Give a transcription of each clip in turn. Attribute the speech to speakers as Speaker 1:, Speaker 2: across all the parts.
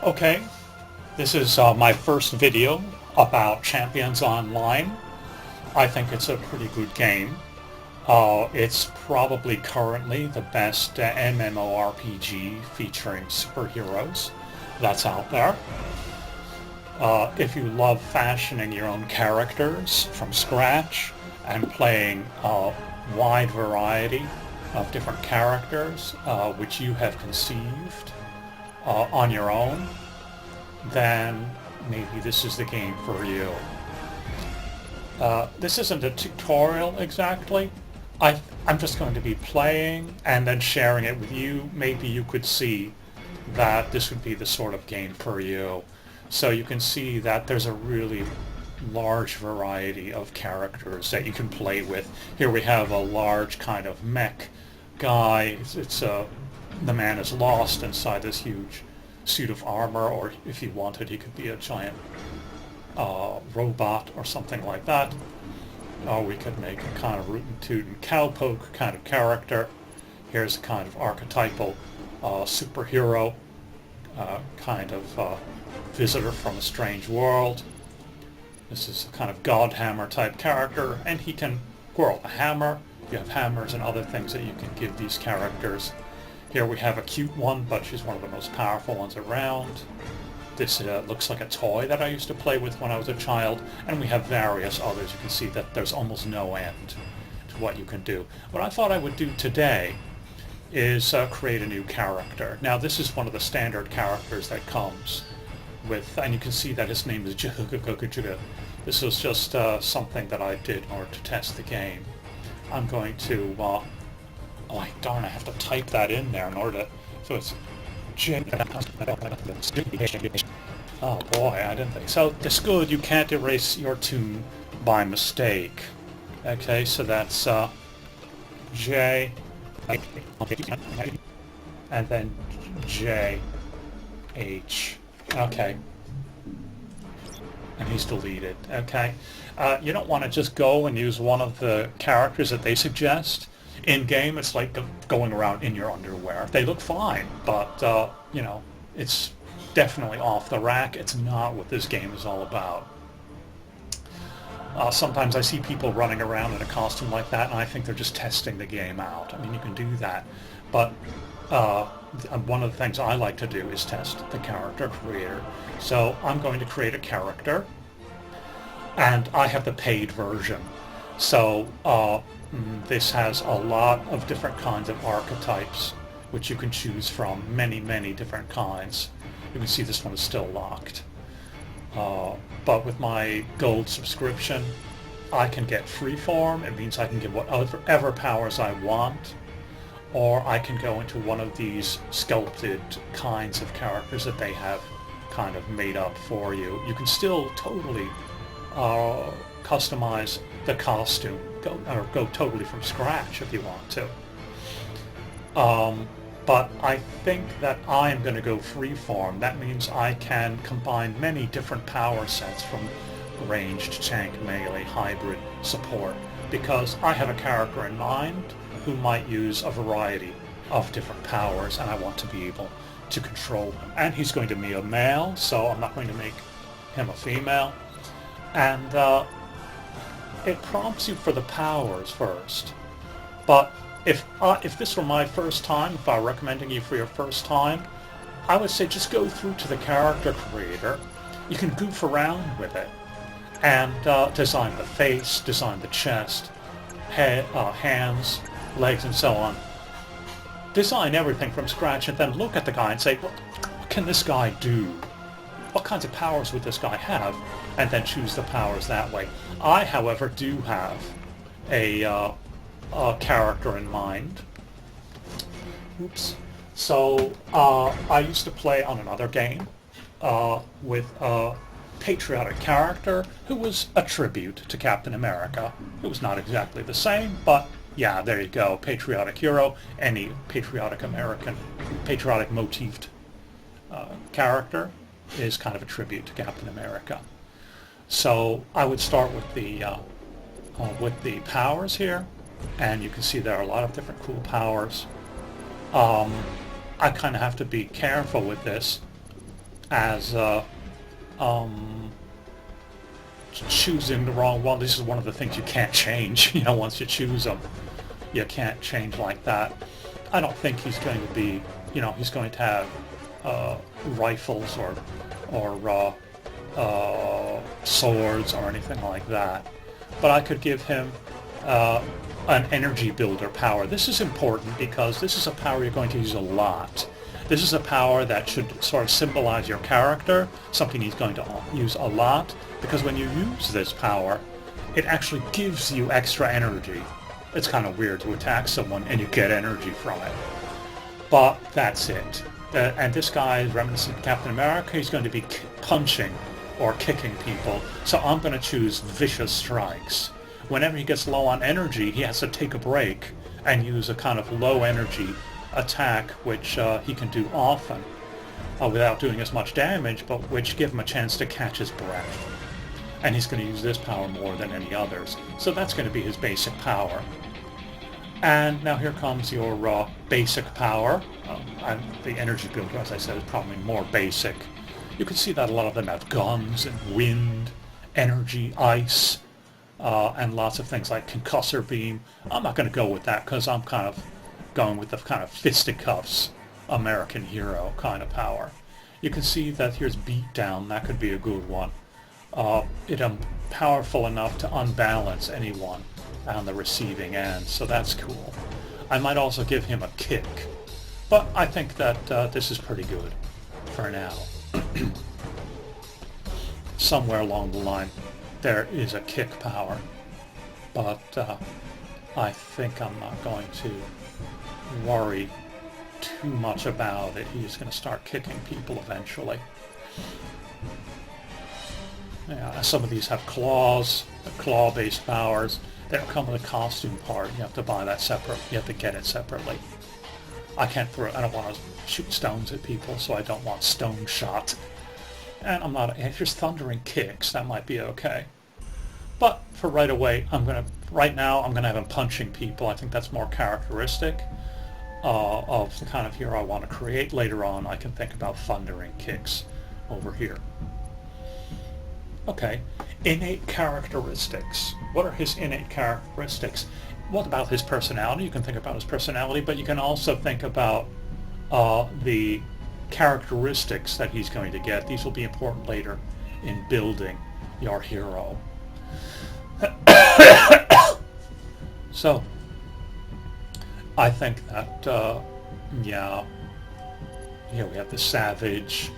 Speaker 1: Okay, this is my first video about Champions Online. I think it's a pretty good game. It's probably currently the best MMORPG featuring superheroes that's out there. If you love fashioning your own characters from scratch and playing a wide variety of different characters which you have conceived on your own, then maybe this is the game for you. This isn't a tutorial exactly. I'm just going to be playing and then sharing it with you. Maybe you could see that this would be the sort of game for you. So you can see that there's a really large variety of characters that you can play with. Here we have a large kind of mech guy. The man is lost inside this huge suit of armor, or if he wanted, he could be a giant robot or something like that. Or we could make a kind of rootin' tootin' cowpoke kind of character. Here's a kind of archetypal superhero, kind of visitor from a strange world. This is a kind of Godhammer type character, and he can whirl a hammer. You have hammers and other things that you can give these characters. Here we have a cute one, but she's one of the most powerful ones around. This looks like a toy that I used to play with when I was a child, and we have various others. You can see that there's almost no end to what you can do. What I thought I would do today is create a new character. Now this is one of the standard characters that comes with, and you can see that his name is Juhugugugujuga. This was just something that I did in order to test the game. I'm going to, oh darn, I have to type that in there in order to, so it's J. Oh boy, I didn't think. So it's good you can't erase your tune by mistake. Okay, so that's J, and then J, H. Okay. And he's deleted. Okay. You don't want to just go and use one of the characters that they suggest. In game, it's like going around in your underwear. They look fine, but you know, it's definitely off the rack. It's not what this game is all about. Sometimes I see people running around in a costume like that, and I think they're just testing the game out. I mean, you can do that, but one of the things I like to do is test the character creator. So I'm going to create a character, and I have the paid version. So this has a lot of different kinds of archetypes, which you can choose from, many, many different kinds. You can see this one is still locked. But with my gold subscription, I can get freeform. It means I can get whatever powers I want, or I can go into one of these sculpted kinds of characters that they have kind of made up for you. You can still totally customize the costume, go totally from scratch if you want to. But I think that I'm going to go freeform. That means I can combine many different power sets from ranged, tank, melee, hybrid, support, because I have a character in mind who might use a variety of different powers, and I want to be able to control him. And he's going to be a male, so I'm not going to make him a female. And it prompts you for the powers first. But if this were my first time, if I were recommending you for your first time, I would say just go through to the character creator. You can goof around with it and design the face, design the chest, head, hands, legs, and so on. Design everything from scratch, and then look at the guy and say, what can this guy do? What kinds of powers would this guy have? And then choose the powers that way. I, however, do have a character in mind. Oops. So I used to play on another game with a patriotic character who was a tribute to Captain America. It was not exactly the same, but yeah, there you go. Patriotic hero. Any patriotic American, patriotic motifed character is kind of a tribute to Captain America. So I would start with the powers here, and you can see there are a lot of different cool powers. I kind of have to be careful with this as choosing the wrong one. This is one of the things you can't change. You know, once you choose them, you can't change like that. I don't think he's going to be, you know, he's going to have rifles or swords or anything like that. But I could give him an energy builder power. This is important because this is a power you're going to use a lot. This is a power that should sort of symbolize your character, something he's going to use a lot, because when you use this power, it actually gives you extra energy. It's kind of weird to attack someone and you get energy from it. But that's it. And this guy is reminiscent of Captain America. He's going to be punching or kicking people. So I'm going to choose Vicious Strikes. Whenever he gets low on energy, he has to take a break and use a kind of low energy attack, which he can do often without doing as much damage, but which give him a chance to catch his breath. And he's going to use this power more than any others. So that's going to be his basic power. And now here comes your basic power. And the energy builder, as I said, is probably more basic. You can see that a lot of them have guns and wind, energy, ice, and lots of things like concussor beam. I'm not going to go with that because I'm kind of going with the kind of fisticuffs American hero kind of power. You can see that here's beatdown. That could be a good one. It's powerful enough to unbalance anyone on the receiving end, so that's cool. I might also give him a kick, but I think that this is pretty good for now. Somewhere along the line there is a kick power, but I think I'm not going to worry too much about it. He's going to start kicking people eventually. Yeah, some of these have claws, claw-based powers. They don't come with a costume part. You have to buy that separate. You have to get it separately. I don't want to shoot stones at people, so I don't want stone shot. And I'm not. If there's thundering kicks, that might be okay. But for right away, right now I'm gonna have him punching people. I think that's more characteristic of the kind of hero I want to create. Later on, I can think about thundering kicks over here. Okay, innate characteristics. What are his innate characteristics? What about his personality? You can think about his personality, but you can also think about the characteristics that he's going to get. These will be important later in building your hero. So, I think that, yeah, here we have the savage.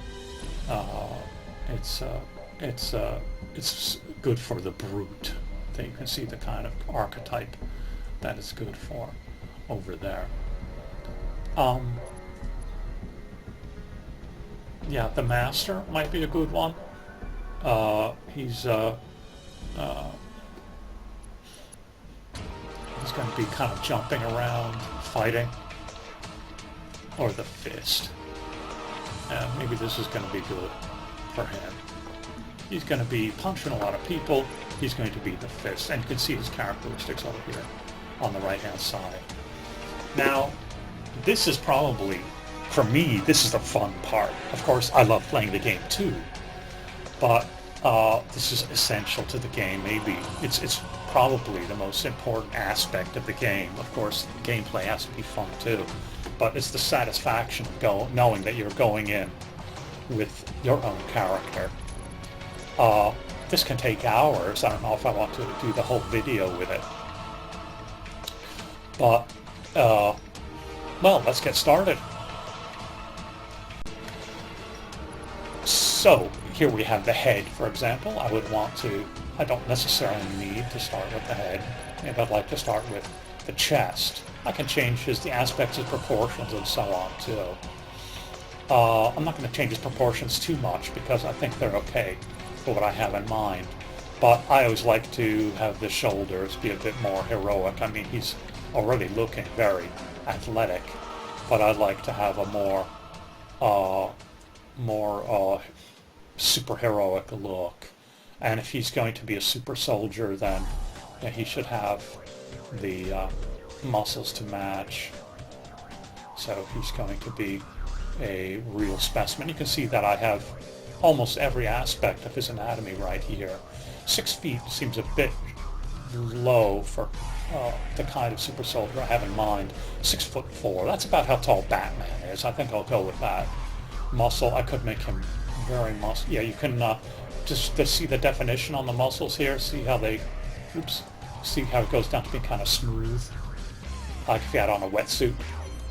Speaker 1: It's good for the brute. There you can see the kind of archetype that it's good for over there. Yeah, the master might be a good one. He's going to be kind of jumping around, fighting, or the fist. Maybe this is going to be good for him. He's going to be punching a lot of people. He's going to be the fist, and you can see his characteristics over here on the right-hand side. Now, this is probably, for me, this is the fun part. Of course, I love playing the game too, but this is essential to the game. Maybe it's probably the most important aspect of the game. Of course, the gameplay has to be fun too, but it's the satisfaction of knowing that you're going in with your own character. This can take hours. I don't know if I want to do the whole video with it. But, well, let's get started. So, here we have the head, for example. I don't necessarily need to start with the head. Maybe I'd like to start with the chest. I can change the aspects, his proportions, and so on, too. I'm not going to change his proportions too much because I think they're okay for what I have in mind. But I always like to have the shoulders be a bit more heroic. I mean, he's already looking very athletic, but I'd like to have a more super heroic look. And if he's going to be a super soldier, then he should have the muscles to match. So he's going to be a real specimen. You can see that I have almost every aspect of his anatomy right here. 6 feet seems a bit low for the kind of super soldier I have in mind. 6'4". That's about how tall Batman is. I think I'll go with that. Muscle, I could make him very muscle. Yeah, you can just see the definition on the muscles here. See how they, oops, see how it goes down to being kind of smooth. Like if he had on a wetsuit.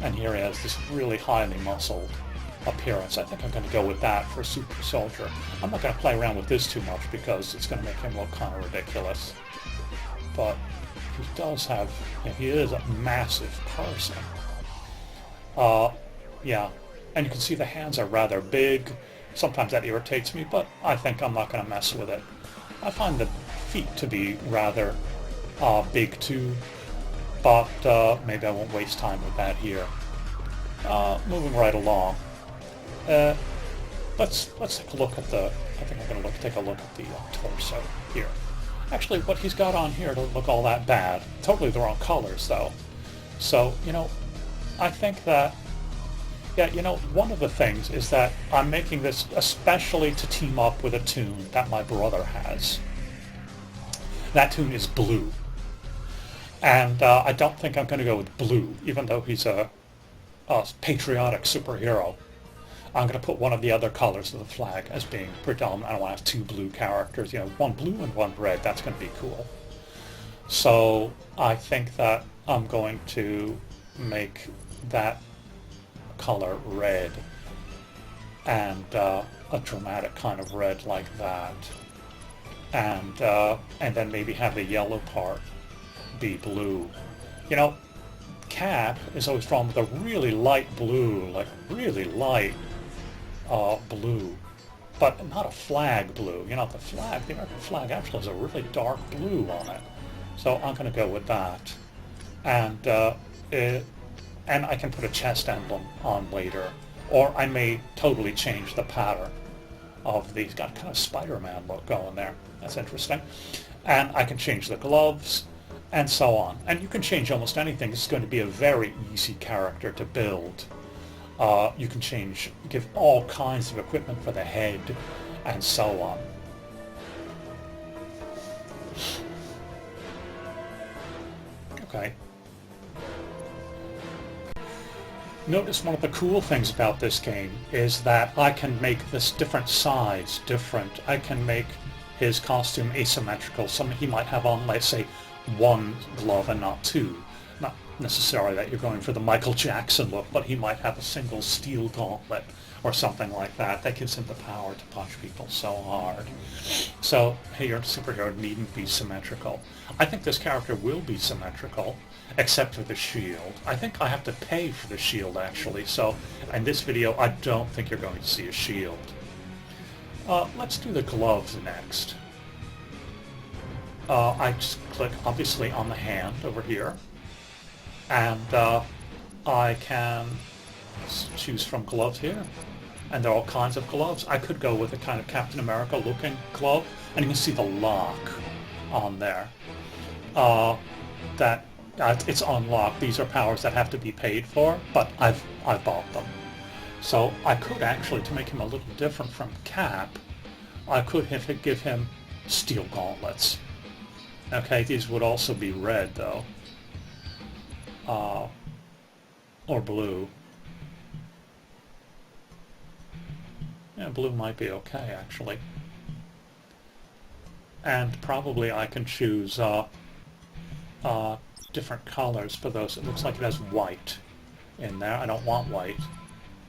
Speaker 1: And here he has this really highly muscled appearance. I think I'm going to go with that for Super Soldier. I'm not going to play around with this too much because it's going to make him look kind of ridiculous. But he does have, he is a massive person. Yeah, and you can see the hands are rather big. Sometimes that irritates me, but I think I'm not going to mess with it. I find the feet to be rather big too, but maybe I won't waste time with that here. Moving right along. Let's take a look at the. I think I'm going to take a look at the torso here. Actually, what he's got on here doesn't look all that bad. Totally the wrong colors, though. So, I think that, yeah, one of the things is that I'm making this especially to team up with a toon that my brother has. That toon is blue. And I don't think I'm going to go with blue, even though he's a patriotic superhero. I'm going to put one of the other colors of the flag as being predominant. I don't want to have 2 blue characters. One blue and one red. That's going to be cool. So I think that I'm going to make that color red and a dramatic kind of red like that. And then maybe have the yellow part be blue. Cap is always drawn with a really light blue, like really light blue, but not a flag blue. The American flag actually has a really dark blue on it. So I'm going to go with that. And I can put a chest emblem on later, or I may totally change the pattern of these. Got kind of Spider-Man look going there. That's interesting. And I can change the gloves, and so on. And you can change almost anything. This is going to be a very easy character to build. You can give all kinds of equipment for the head, and so on. Okay. Notice one of the cool things about this game is that I can make this different size different. I can make his costume asymmetrical. He might have on, let's say, 1 glove and not 2. Not necessarily that you're going for the Michael Jackson look, but he might have a single steel gauntlet or something like that. That gives him the power to punch people so hard. So, hey, your superhero needn't be symmetrical. I think this character will be symmetrical, except for the shield. I think I have to pay for the shield, actually, so in this video I don't think you're going to see a shield. Let's do the gloves next. I just click, obviously, on the hand over here, and I can choose from gloves here, and there are all kinds of gloves. I could go with a kind of Captain America looking glove, and you can see the lock on there. It's unlocked. These are powers that have to be paid for, but I've bought them. So I could actually, to make him a little different from Cap, I could give him steel gauntlets. Okay, these would also be red, though. Or blue. Yeah, blue might be okay, actually. And probably I can choose different colors for those. It looks like it has white in there. I don't want white.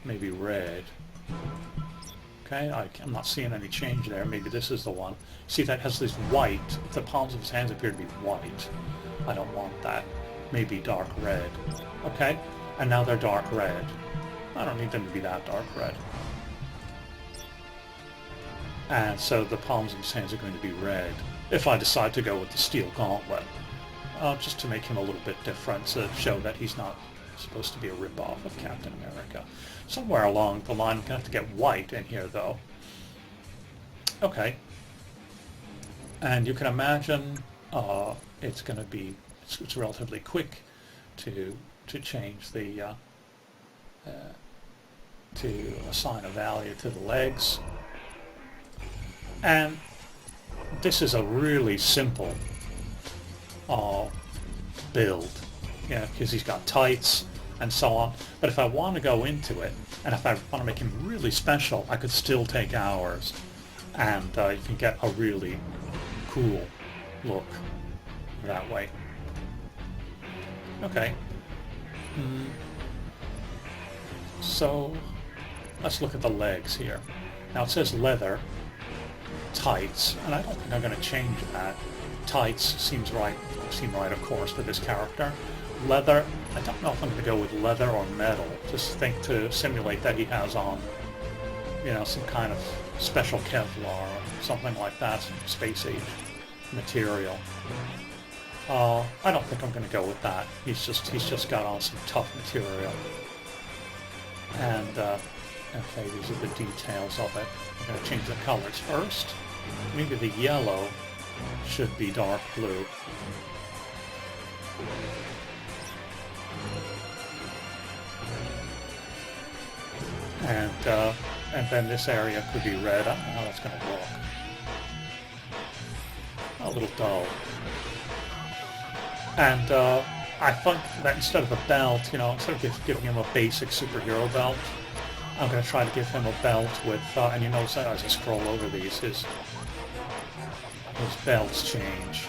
Speaker 1: Maybe red. Okay, I'm not seeing any change there. Maybe this is the one. See, that has this white. The palms of his hands appear to be white. I don't want that. Maybe dark red. Okay, and now they're dark red. I don't need them to be that dark red. And so the palms of his hands are going to be red. If I decide to go with the steel gauntlet. Just to make him a little bit different, to show that he's not supposed to be a rip-off of Captain America. Somewhere along the line, I'm going to have to get white in here, though. Okay. And you can imagine it's going to be, it's relatively quick to change the to assign a value to the legs. And this is a really simple build, you know, because he's got tights and so on. But if I want to go into it, and if I want to make him really special, I could still take hours, and you can get a really cool look that way. Okay. So let's look at the legs here. Now it says leather, tights, and I don't think I'm going to change that. Tights seem right, of course, for this character. Leather, I don't know if I'm going to go with leather or metal. Just think to simulate that he has on, you know, some kind of special Kevlar or something like that, some space age material. I don't think I'm going to go with that. He's just got on some tough material. And okay, these are the details of it. I'm going to change the colors first. Maybe the yellow should be dark blue. And then this area could be red. I don't know how that's going to look. A little dull. And I think that instead of a belt, you know, instead of giving him a basic superhero belt, I'm going to try to give him a belt with, and you notice that as I scroll over these, his belts change.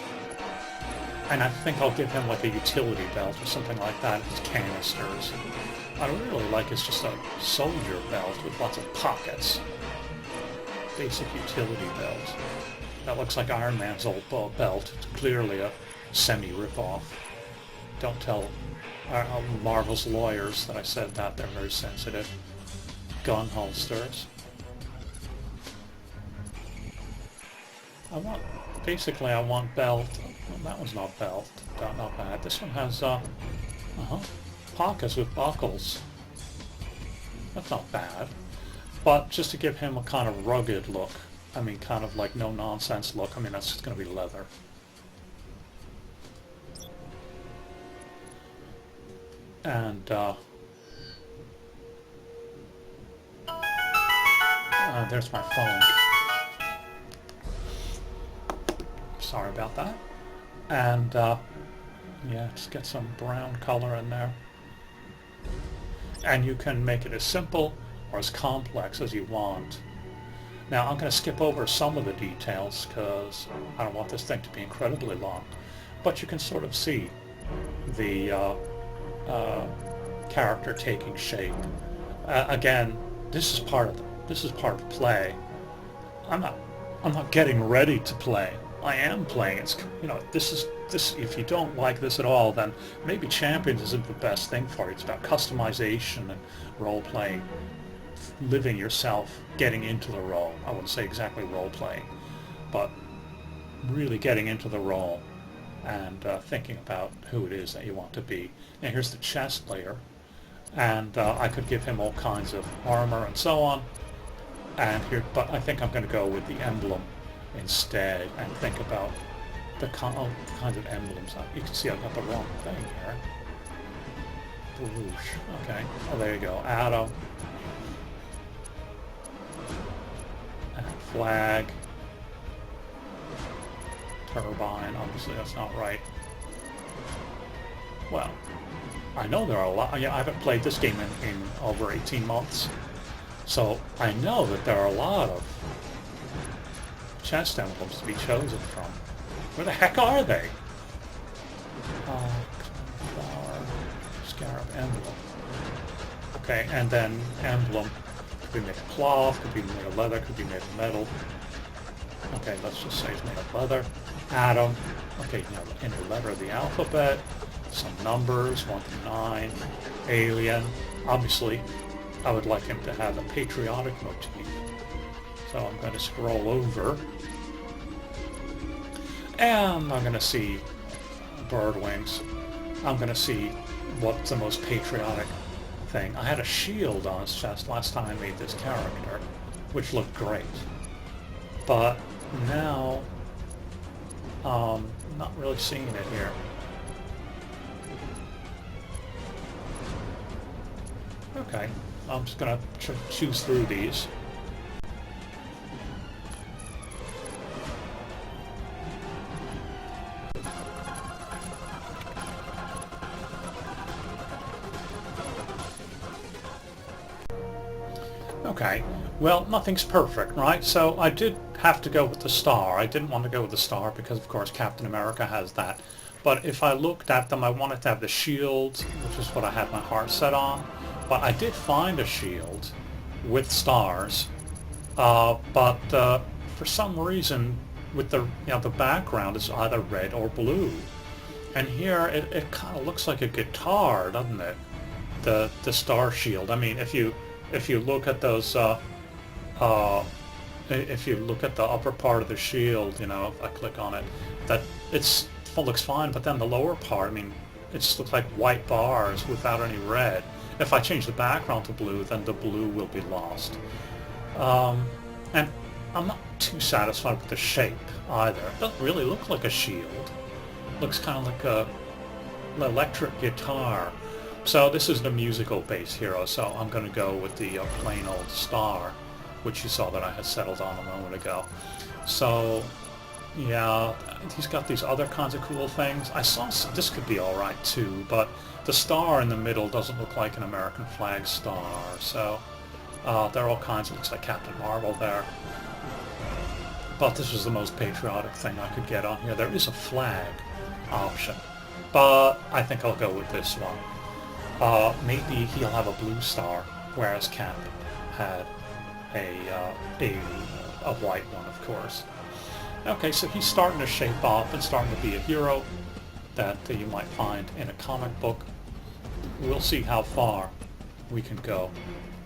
Speaker 1: And I think I'll give him like a utility belt or something like that, his canisters. I really like it's just a soldier belt with lots of pockets. Basic utility belt. That looks like Iron Man's old belt. It's clearly a semi-rip-off. Don't tell Marvel's lawyers that I said that. They're very sensitive. Gun holsters. Basically I want belt. Well, that one's not belt. Not bad. This one has pockets with buckles. That's not bad. But just to give him a kind of rugged look. I mean, kind of like no-nonsense look. I mean, that's just going to be leather. And there's my phone. Sorry about that. And yeah, just get some brown color in there. And you can make it as simple or as complex as you want. Now I'm going to skip over some of the details because I don't want this thing to be incredibly long. But you can sort of see the character taking shape. Again, this is part of play. I'm not getting ready to play. I am playing. It's, you know, this. If you don't like this at all, then maybe Champions isn't the best thing for you. It's about customization and role playing, living yourself, getting into the role. I wouldn't say exactly role playing, but really getting into the role and thinking about who it is that you want to be. And here's the chest layer, and I could give him all kinds of armor and so on. And here, but I think I'm going to go with the emblem instead and think about the kinds of emblems. You can see I've got the wrong thing here. Whoosh. Okay. Oh, there you go. Atom. And flag. Turbine. Obviously, that's not right. Well, I know there are a lot. Yeah, I haven't played this game in over 18 months. So I know that there are a lot of chest emblems to be chosen from. Where the heck are they? Flower, scarab, emblem. Okay, and then emblem could be made of cloth, could be made of leather, could be made of metal. Okay, let's just say it's made of leather. Atom. Okay, you know, in the letter of the alphabet. Some numbers, 1 to 9. Alien. Obviously, I would like him to have a patriotic motif. So I'm going to scroll over. And I'm going to see bird wings. I'm going to see what's the most patriotic thing. I had a shield on his chest last time I made this character, which looked great. But now, not really seeing it here. Okay. I'm just going to choose through these. Okay, well, nothing's perfect, right? So I did have to go with the star. I didn't want to go with the star because, of course, Captain America has that. But if I looked at them, I wanted to have the shield, which is what I had my heart set on. But I did find a shield with stars. But for some reason, with the the background is either red or blue. And here it kind of looks like a guitar, doesn't it? The star shield. I mean, if you look at those, if you look at the upper part of the shield, if I click on it, that looks fine. But then the lower part, I mean, it just looks like white bars without any red. If I change the background to blue, then the blue will be lost. And I'm not too satisfied with the shape either. It doesn't really look like a shield. It looks kind of like an electric guitar. So this is the musical base hero, so I'm going to go with the plain old star, which you saw that I had settled on a moment ago. So, yeah, he's got these other kinds of cool things. I saw this could be alright too, but the star in the middle doesn't look like an American flag star, so there are all kinds. It looks like Captain Marvel there. But this was the most patriotic thing I could get on here. There is a flag option, but I think I'll go with this one. Maybe he'll have a blue star, whereas Cap had a white one, of course. Okay, so he's starting to shape up and starting to be a hero that you might find in a comic book. We'll see how far we can go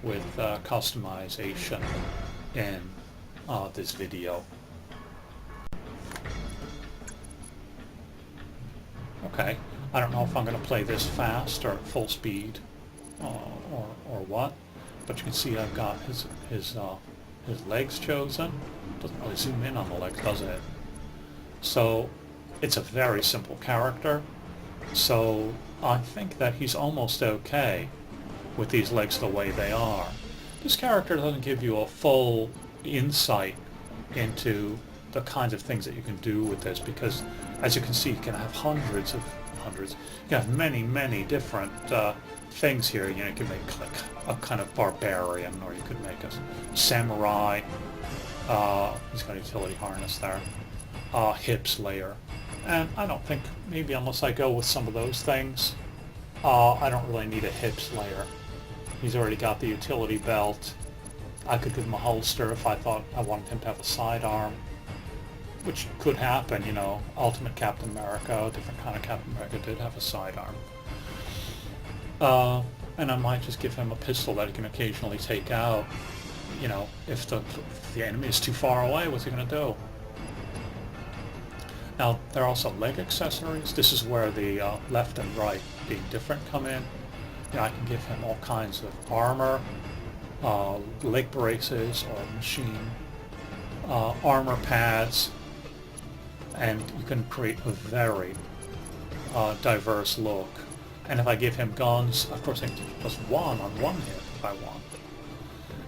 Speaker 1: with customization in this video. Okay, I don't know if I'm going to play this fast or at full speed or what, but you can see I've got his legs chosen. Doesn't really zoom in on the legs, does it? So it's a very simple character, so I think that he's almost okay with these legs the way they are. This character doesn't give you a full insight into the kinds of things that you can do with this, because as you can see, you can have hundreds. You can have many different things here. You can make like a kind of barbarian, or you could make a samurai. He's got a utility harness there. Hip slayer. And I don't think, maybe unless I go with some of those things, I don't really need a hip slayer. He's already got the utility belt. I could give him a holster if I thought I wanted him to have a sidearm, which could happen, Ultimate Captain America, a different kind of Captain America, did have a sidearm. And I might just give him a pistol that he can occasionally take out. If the enemy is too far away, what's he going to do? Now, there are also leg accessories. This is where the left and right, being different, come in. I can give him all kinds of armor, leg braces or machine armor pads, and you can create a very diverse look. And if I give him guns, of course I can just +1 on one hit if I want.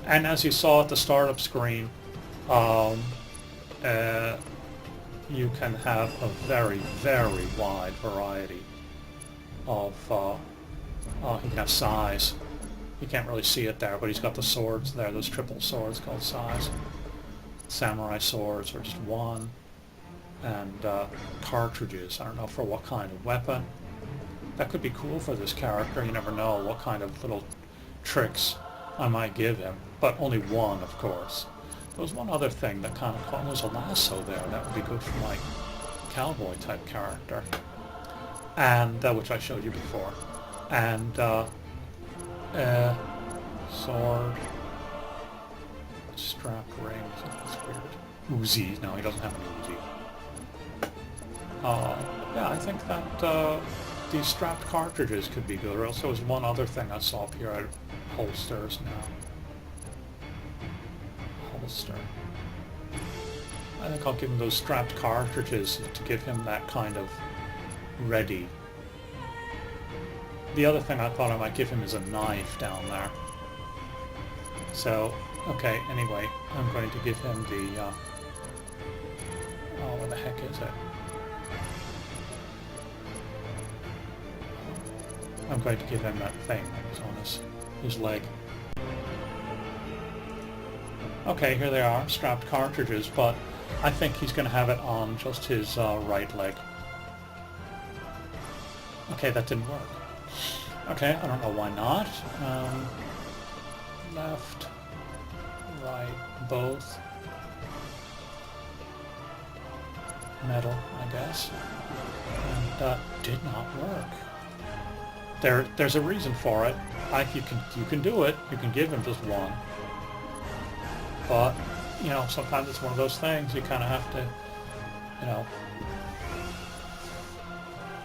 Speaker 1: And as you saw at the startup screen, you can have a very wide variety of, he can have size. You can't really see it there, but he's got the swords there, those triple swords called size. Samurai swords are just one. And cartridges, I don't know for what kind of weapon. That could be cool for this character. You never know what kind of little tricks I might give him, but only one, of course. There was one other thing that kind of caught. There's a lasso there. That would be good for my cowboy type character, and which I showed you before. And sword, strap rings. That's weird. Uzi. No, he doesn't have an Uzi. Yeah, I think that these strapped cartridges could be good. Or else there was one other thing I saw up here. Holsters now. Holster. I think I'll give him those strapped cartridges to give him that kind of ready. The other thing I thought I might give him is a knife down there. So, okay, anyway, I'm going to give him the, oh, what the heck is it? I'm going to give him that thing that was on his leg. Okay, here they are, strapped cartridges, but I think he's going to have it on just his right leg. Okay, that didn't work. Okay, I don't know why not. Left, right, both. Metal, I guess. And that did not work. There's a reason for it. You can do it. You can give him just one. But, you know, sometimes it's one of those things you kind of have to, you know,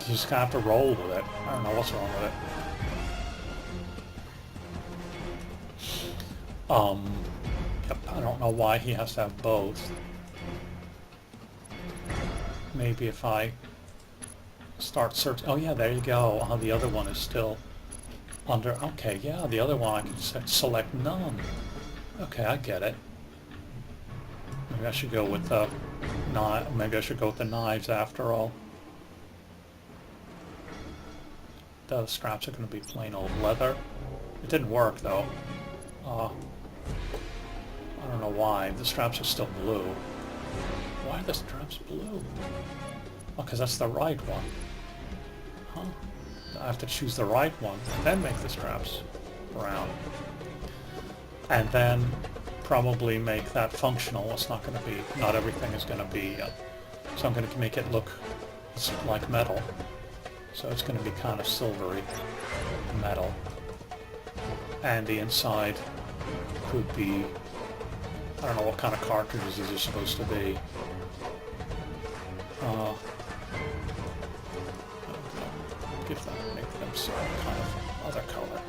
Speaker 1: you just kind of have to roll with it. I don't know what's wrong with it. Yep, I don't know why he has to have both. Maybe if I start searching. Oh yeah, there you go. Oh, the other one is still under. Okay, yeah, the other one I can select none. Okay, I get it. Maybe I should go with the maybe I should go with the knives after all. The straps are going to be plain old leather. It didn't work though. I don't know why. The straps are still blue. Why are the straps blue? Oh, because that's the right one. Huh? I have to choose the right one and then make the straps brown. And then probably make that functional. It's not going to be, not everything is going to be, so I'm going to make it look like metal. So it's going to be kind of silvery metal. And the inside could be, I don't know what kind of cartridges these are supposed to be. Give them, make them some kind of other color.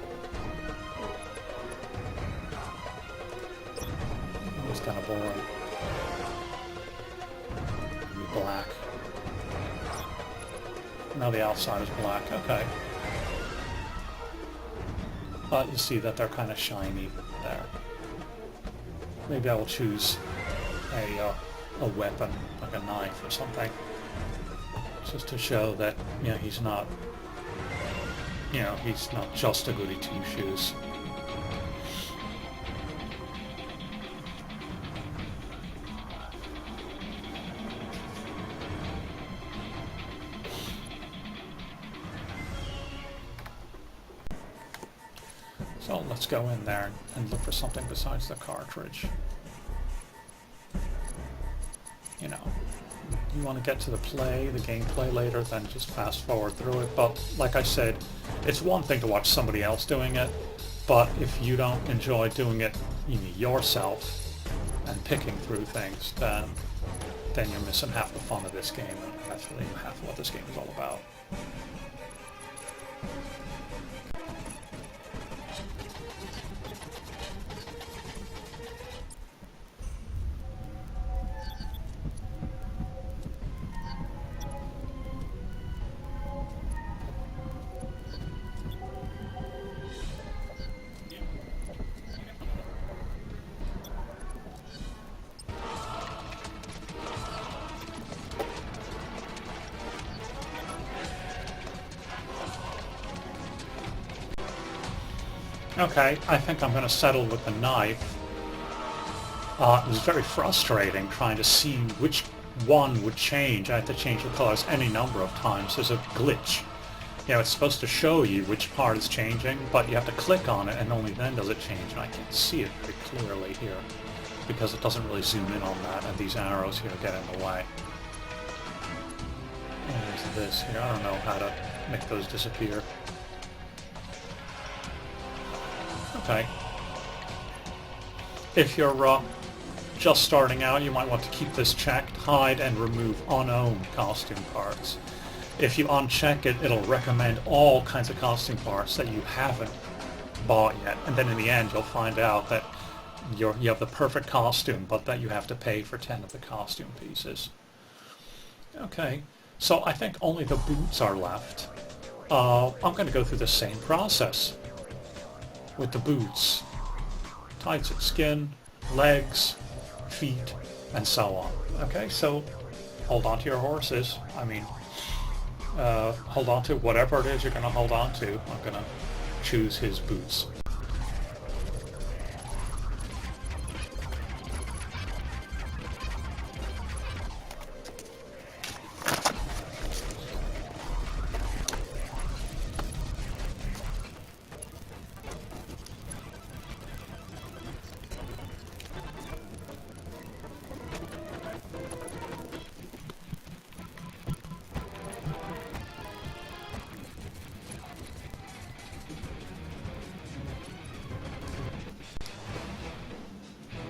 Speaker 1: It's kind of boring. Black. Now the outside is black. Okay. But you see that they're kind of shiny there. Maybe I will choose a weapon, like a knife or something, just to show that, you know, he's not just a goody two-shoes. So let's go in there and look for something besides the cartridge. You know, you want to get to the gameplay later, then just fast forward through it. But like I said, it's one thing to watch somebody else doing it, but if you don't enjoy doing it yourself and picking through things, then you're missing half the fun of this game, and that's really half of what this game is all about. Okay, I think I'm going to settle with the knife. It was very frustrating trying to see which one would change. I had to change the colors any number of times. There's a glitch. You know, it's supposed to show you which part is changing, but you have to click on it and only then does it change. And I can't see it very clearly here because it doesn't really zoom in on that, and these arrows here get in the way. And there's this here. I don't know how to make those disappear. Okay. If you're just starting out, you might want to keep this checked, hide and remove unowned costume parts. If you uncheck it, it'll recommend all kinds of costume parts that you haven't bought yet, and then in the end you'll find out that you have the perfect costume, but that you have to pay for 10 of the costume pieces. Okay, so I think only the boots are left. I'm going to go through the same process with the boots. tights of skin, legs, feet, and so on. Okay, so hold on to your horses. I mean, hold on to whatever it is you're going to hold on to. I'm going to choose his boots.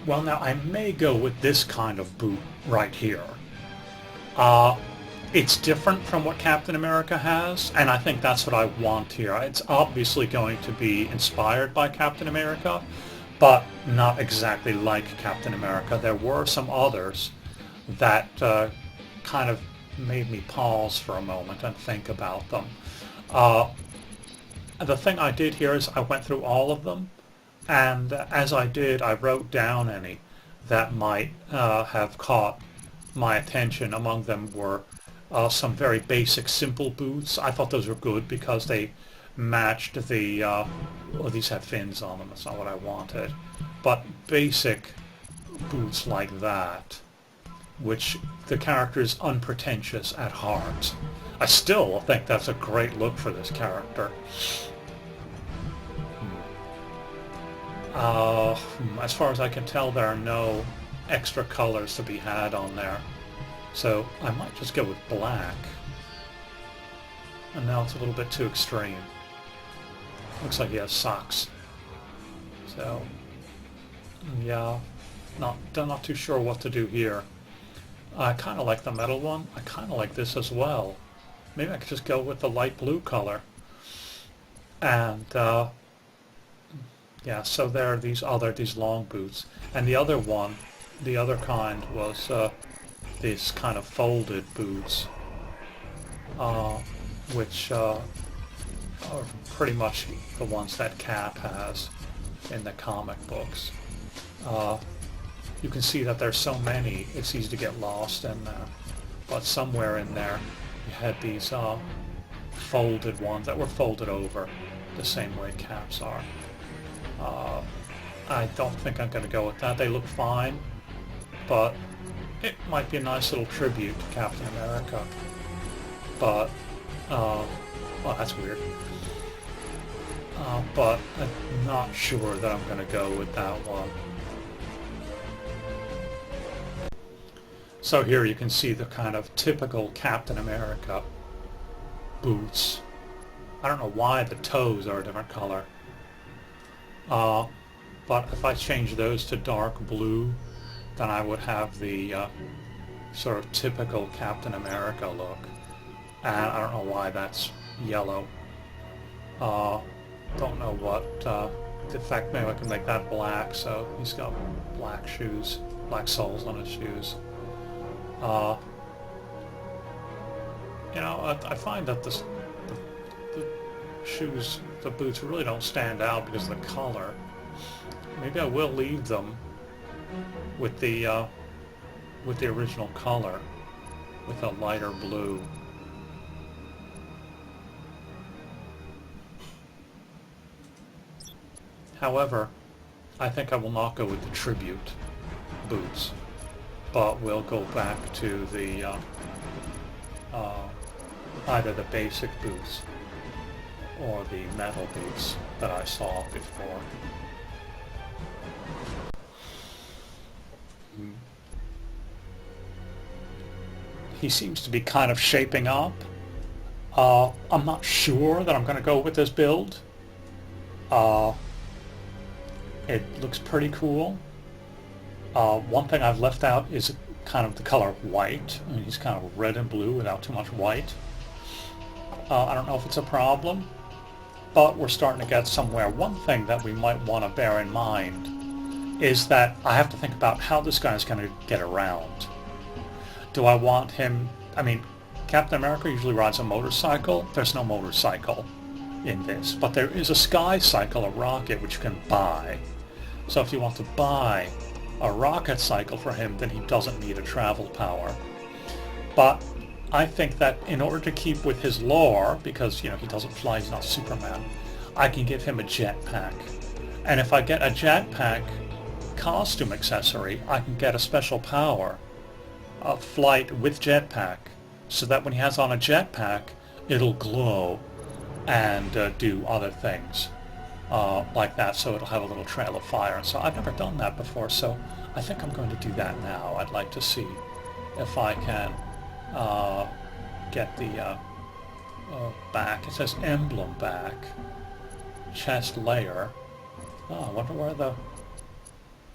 Speaker 1: Well, now I may go with this kind of boot right here. It's different from what Captain America has, and I think that's what I want here. It's obviously going to be inspired by Captain America, but not exactly like Captain America. There were some others that kind of made me pause for a moment and think about them. The thing I did here is I went through all of them, and as I did, I wrote down any that might have caught my attention. Among them were some very basic, simple boots. I thought those were good because they matched the, well, these had fins on them, that's not what I wanted. But basic boots like that, which the character is unpretentious at heart. I still think that's a great look for this character. As far as I can tell, there are no extra colors to be had on there. So I might just go with black. And now it's a little bit too extreme. Looks like he has socks. So, yeah, not too sure what to do here. I kind of like the metal one. I kind of like this as well. Maybe I could just go with the light blue color. And, yeah, so there are these long boots. And the other one, the other kind was these kind of folded boots, which are pretty much the ones that Cap has in the comic books. You can see that there's so many, it's easy to get lost in there. But somewhere in there, you had these folded ones that were folded over the same way Cap's are. I don't think I'm going to go with that. They look fine, but it might be a nice little tribute to Captain America. But, well, that's weird. But I'm not sure that I'm going to go with that one. So here you can see the kind of typical Captain America boots. I don't know why the toes are a different color. But if I change those to dark blue, then I would have the sort of typical Captain America look. And I don't know why that's yellow. Don't know what, in fact maybe I can make that black, so he's got black shoes, black soles on his shoes. You know, I find that the shoes, the boots really don't stand out because of the color. Maybe I will leave them with the original color, with a lighter blue. However, I think I will not go with the tribute boots, but we'll go back to the either the basic boots or the metal boots that I saw before. He seems to be kind of shaping up. I'm not sure that I'm going to go with this build. It looks pretty cool. One thing I've left out is kind of the color white. I mean, he's kind of red and blue without too much white. I don't know if it's a problem, but we're starting to get somewhere. One thing that we might want to bear in mind is that I have to think about how this guy is going to get around. Do I want him... I mean, Captain America usually rides a motorcycle. There's no motorcycle in this, but there is a sky cycle, a rocket, which you can buy. So if you want to buy a rocket cycle for him, then he doesn't need a travel power. But I think that in order to keep with his lore, because he doesn't fly, he's not Superman, I can give him a jetpack. And if I get a jetpack costume accessory, I can get a special power of flight with jetpack, so that when he has on a jetpack, it'll glow and do other things like that, so it'll have a little trail of fire. And so I've never done that before, so I think I'm going to do that now. I'd like to see if I can get the back. It says emblem back, chest layer. Oh, I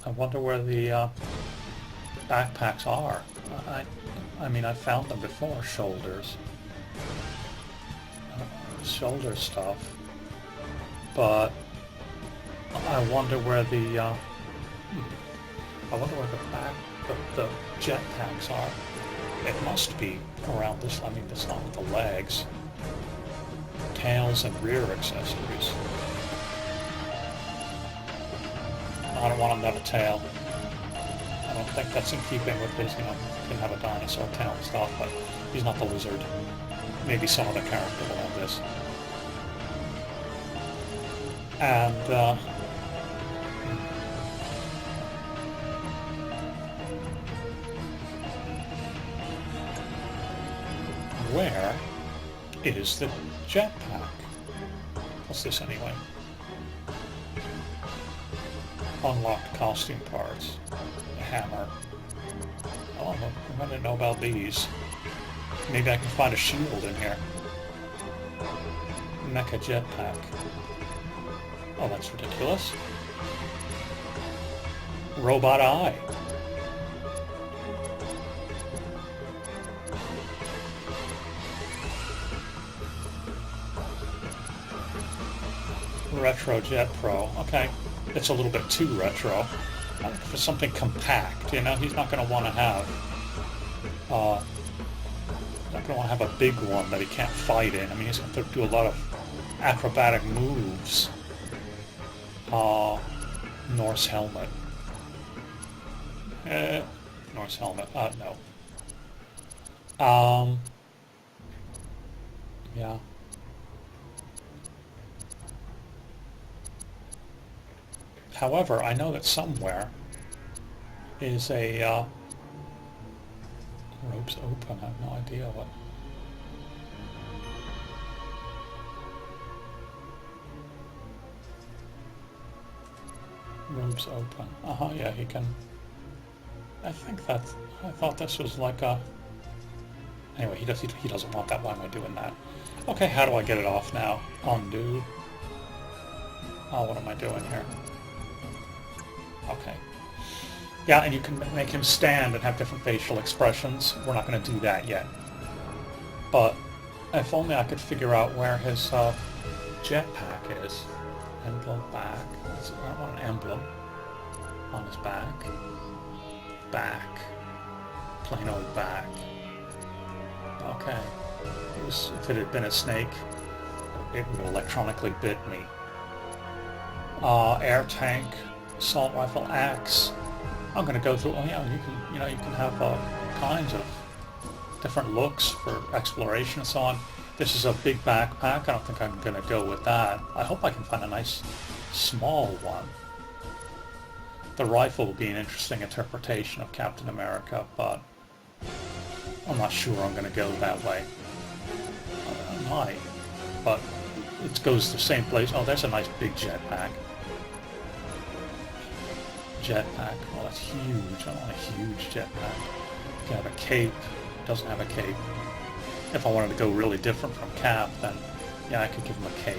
Speaker 1: wonder where the backpacks are. I mean, I found them before. Shoulders, shoulder stuff, but I wonder where the the jetpacks are. It must be around this. I mean, it's not with the legs, tails, and rear accessories. I don't want another tail. I don't think that's in keeping with his, he can have a dinosaur tail and stuff, but he's not the lizard. Maybe some other character will have this. And, where is the jetpack? What's this anyway? Unlocked costume parts. A hammer. Oh, I didn't know about these. Maybe I can find a shield in here. Mecha jetpack. Oh, that's ridiculous. Robot eye. Retro Jet Pro. Okay. It's a little bit too retro. For something compact, he's not going to want to have a big one that he can't fight in. I mean, he's going to do a lot of acrobatic moves. Norse helmet. Norse helmet. No. Yeah. However, I know that somewhere is a ropes open. I have no idea what. Ropes open. Yeah, he can. I thought this was like a. Anyway, he doesn't want that. Why am I doing that? Okay, how do I get it off now? Undo. Oh, what am I doing here? Okay. Yeah, and you can make him stand and have different facial expressions. We're not going to do that yet. But if only I could figure out where his jetpack is. Emblem back. I want an emblem on his back. Back. Plain old back. Okay. If it had been a snake, it would have electronically bit me. Air tank. Assault rifle, axe. I'm going to go through. Oh yeah, you can have kinds of different looks for exploration and so on. This is a big backpack. I don't think I'm going to go with that. I hope I can find a nice small one. The rifle will be an interesting interpretation of Captain America, but I'm not sure I'm going to go that way. I might, but it goes to the same place. Oh, there's a nice big jetpack. Jetpack. Oh, that's huge. I want a huge jetpack. You can have a cape. Doesn't have a cape. If I wanted to go really different from Cap, then yeah, I could give him a cape.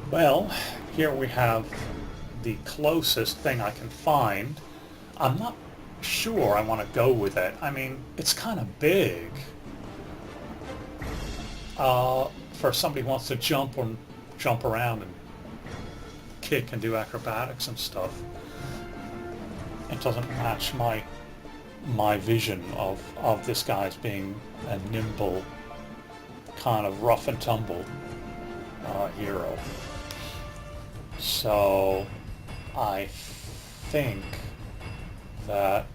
Speaker 1: Well, here we have the closest thing I can find. I'm not sure I want to go with it. I mean, it's kind of big. For somebody who wants to jump around and kick and do acrobatics and stuff, it doesn't match my vision of this guy as being a nimble, kind of rough and tumble hero. So I think that,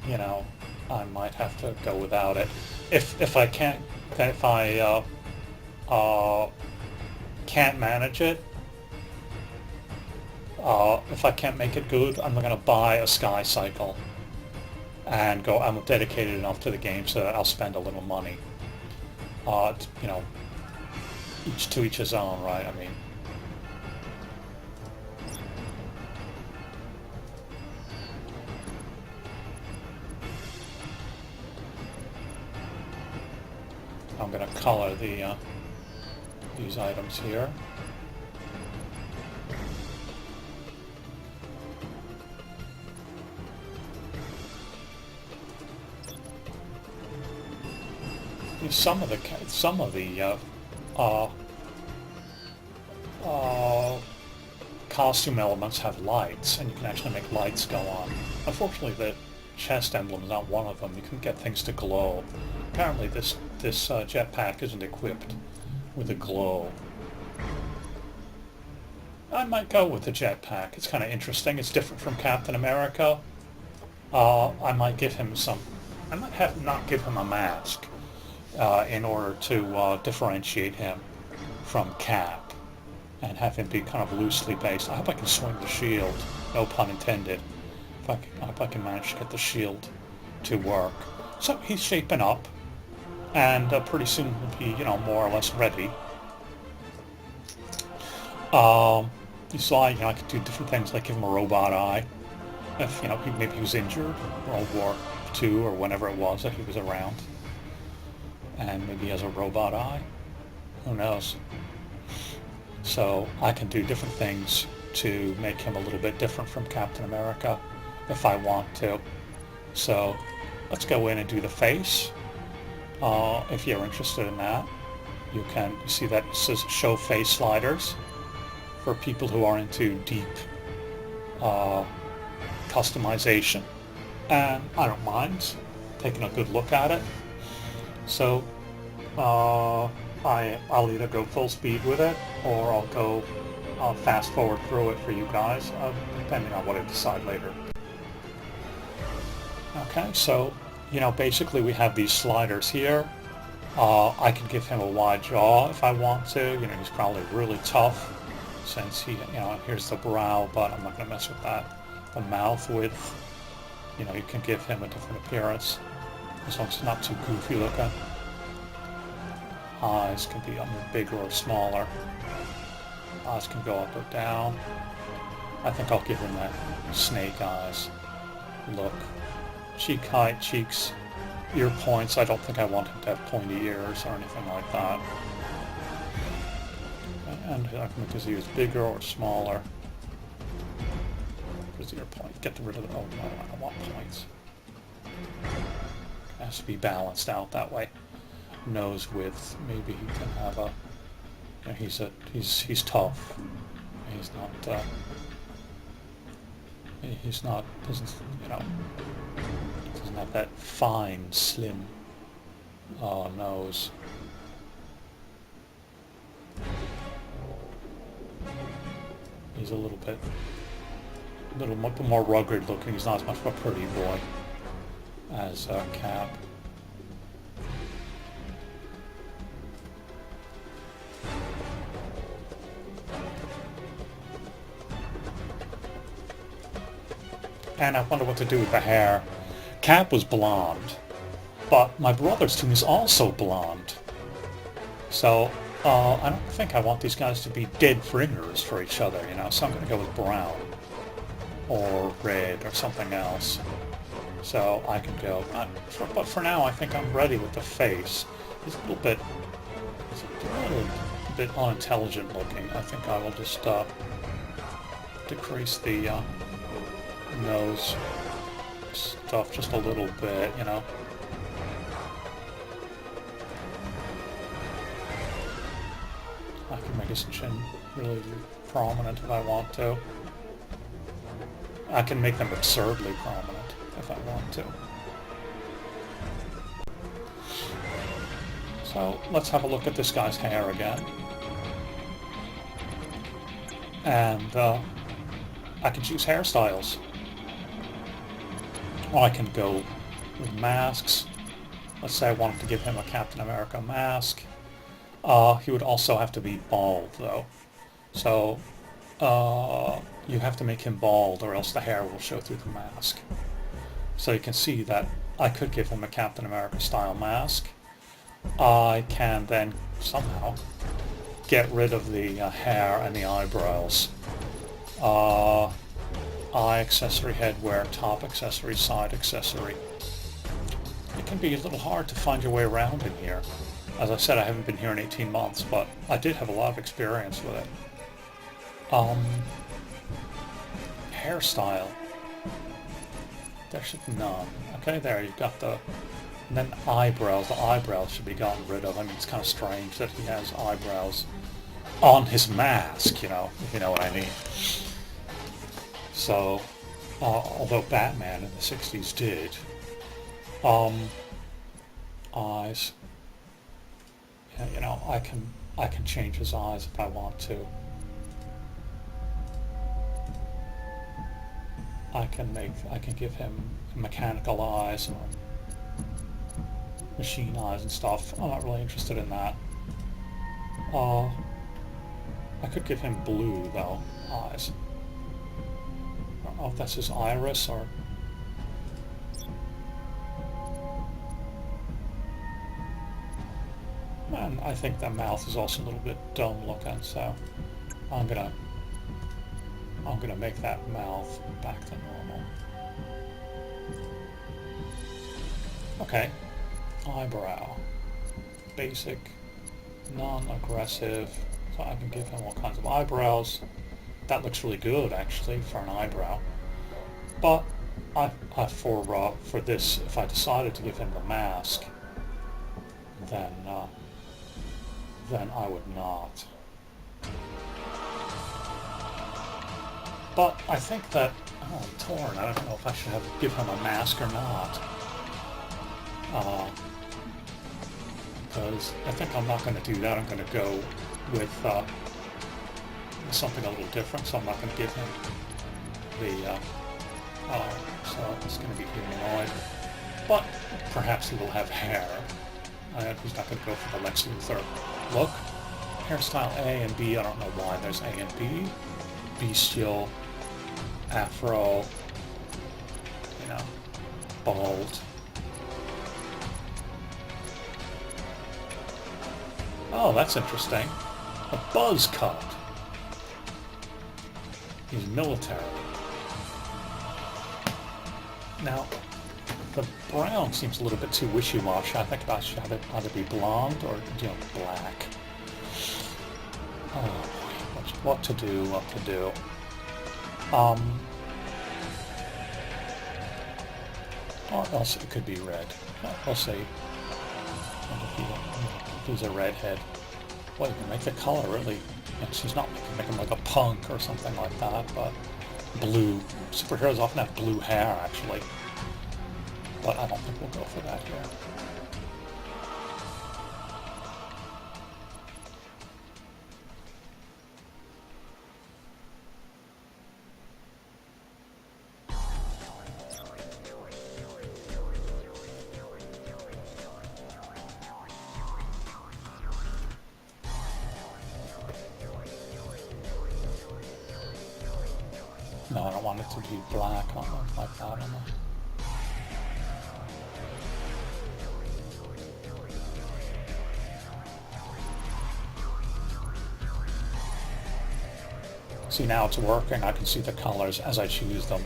Speaker 1: you know, I might have to go without it. If I can't manage it, if I can't make it good, I'm gonna buy a Sky Cycle and go. I'm dedicated enough to the game so that I'll spend a little money. You know, each to each his own, right? I mean. I'm going to color these items here. Some of the costume elements have lights, and you can actually make lights go on. Unfortunately, the chest emblem is not one of them. You can get things to glow. Apparently, this jetpack isn't equipped with a glow. I might go with the jetpack. It's kind of interesting. It's different from Captain America. I might give him some. I might not give him a mask in order to differentiate him from Cap, and have him be kind of loosely based. I hope I can swing the shield. No pun intended. I hope I can manage to get the shield to work. So he's shaping up, and pretty soon he'll be, you know, more or less ready. You saw, you know, I could do different things, like give him a robot eye. If, you know, maybe he was injured, World War II or whenever it was that he was around. And maybe he has a robot eye. Who knows? So I can do different things to make him a little bit different from Captain America if I want to. So let's go in and do the face. If you're interested in that, you see that it says show face sliders for people who are into deep customization. And I don't mind taking a good look at it. So I'll either go full speed with it, or I'll fast forward through it for you guys, depending on what I decide later. Okay, so, you know, basically we have these sliders here. I can give him a wide jaw if I want to. You know, he's probably really tough since he, you know, here's the brow, but I'm not going to mess with that. The mouth width, you know, you can give him a different appearance as long as it's not too goofy looking. Eyes can be bigger or smaller. Eyes can go up or down. I think I'll give him that snake eyes look. Cheek height, cheeks, ear points. I don't think I want him to have pointy ears or anything like that. And I can make his ears bigger or smaller. His ear point. Get rid of the. Oh no, I don't want points. It has to be balanced out that way. Nose width. Maybe he can have a. You know, he's tough. He's not. Doesn't, you know. Doesn't have that fine, slim nose. He's a little more rugged looking. He's not as much of a pretty boy as Cap. And I wonder what to do with the hair. Cap was blonde, but my brother's team is also blonde. So I don't think I want these guys to be dead ringers for each other, you know, so I'm going to go with brown. or red or something else. So I can go, but for now I think I'm ready with the face. It's a little bit unintelligent looking. I think I will just decrease the nose stuff just a little bit, you know. I can make his chin really prominent if I want to. I can make them absurdly prominent if I want to. So let's have a look at this guy's hair again. And I can choose hairstyles. Or I can go with masks. Let's say I wanted to give him a Captain America mask. He would also have to be bald, though. So you have to make him bald, or else the hair will show through the mask. So you can see that I could give him a Captain America style mask. I can then somehow get rid of the hair and the eyebrows. Eye accessory, headwear, top accessory, side accessory. It can be a little hard to find your way around in here. As I said, I haven't been here in 18 months, but I did have a lot of experience with it. Hairstyle. There should be none. Okay, there, you've got the... And then eyebrows. The eyebrows should be gotten rid of. I mean, it's kind of strange that he has eyebrows on his mask, you know, if you know what I mean. So, although Batman in the 60s did, eyes, yeah, you know, I can change his eyes if I want to. I can give him mechanical eyes or machine eyes and stuff. I'm not really interested in that. I could give him blue, though, eyes. I don't know if that's his iris or... And I think the mouth is also a little bit dumb looking, so I'm gonna make that mouth back to normal. Okay. Eyebrow. Basic, non-aggressive, so I can give him all kinds of eyebrows. That looks really good, actually, for an eyebrow. But for this, if I decided to give him the mask, then I would not. But I think that, oh, I'm torn. I don't know if I should give him a mask or not. Because I think I'm not going to do that. I'm going to go with something a little different, so I'm not going to give him the, so it's going to be humanoid. But perhaps he will have hair. He's not going to go for the Lex Luthor look. Hairstyle A and B, I don't know why there's A and B. Bestial, afro, you know, bald. Oh, that's interesting. A buzz cut. He's military. Now, the brown seems a little bit too wishy-washy. I think I should have it either be blonde or, you know, black. Oh, what to do. Or else it could be red. We'll see. If he's a redhead. Well, you can make the color really... She's not make him like a punk or something like that, but blue. Superheroes often have blue hair, actually. But I don't think we'll go for that here. No, I don't want it to be black like that on the... See, now it's working. I can see the colors as I choose them.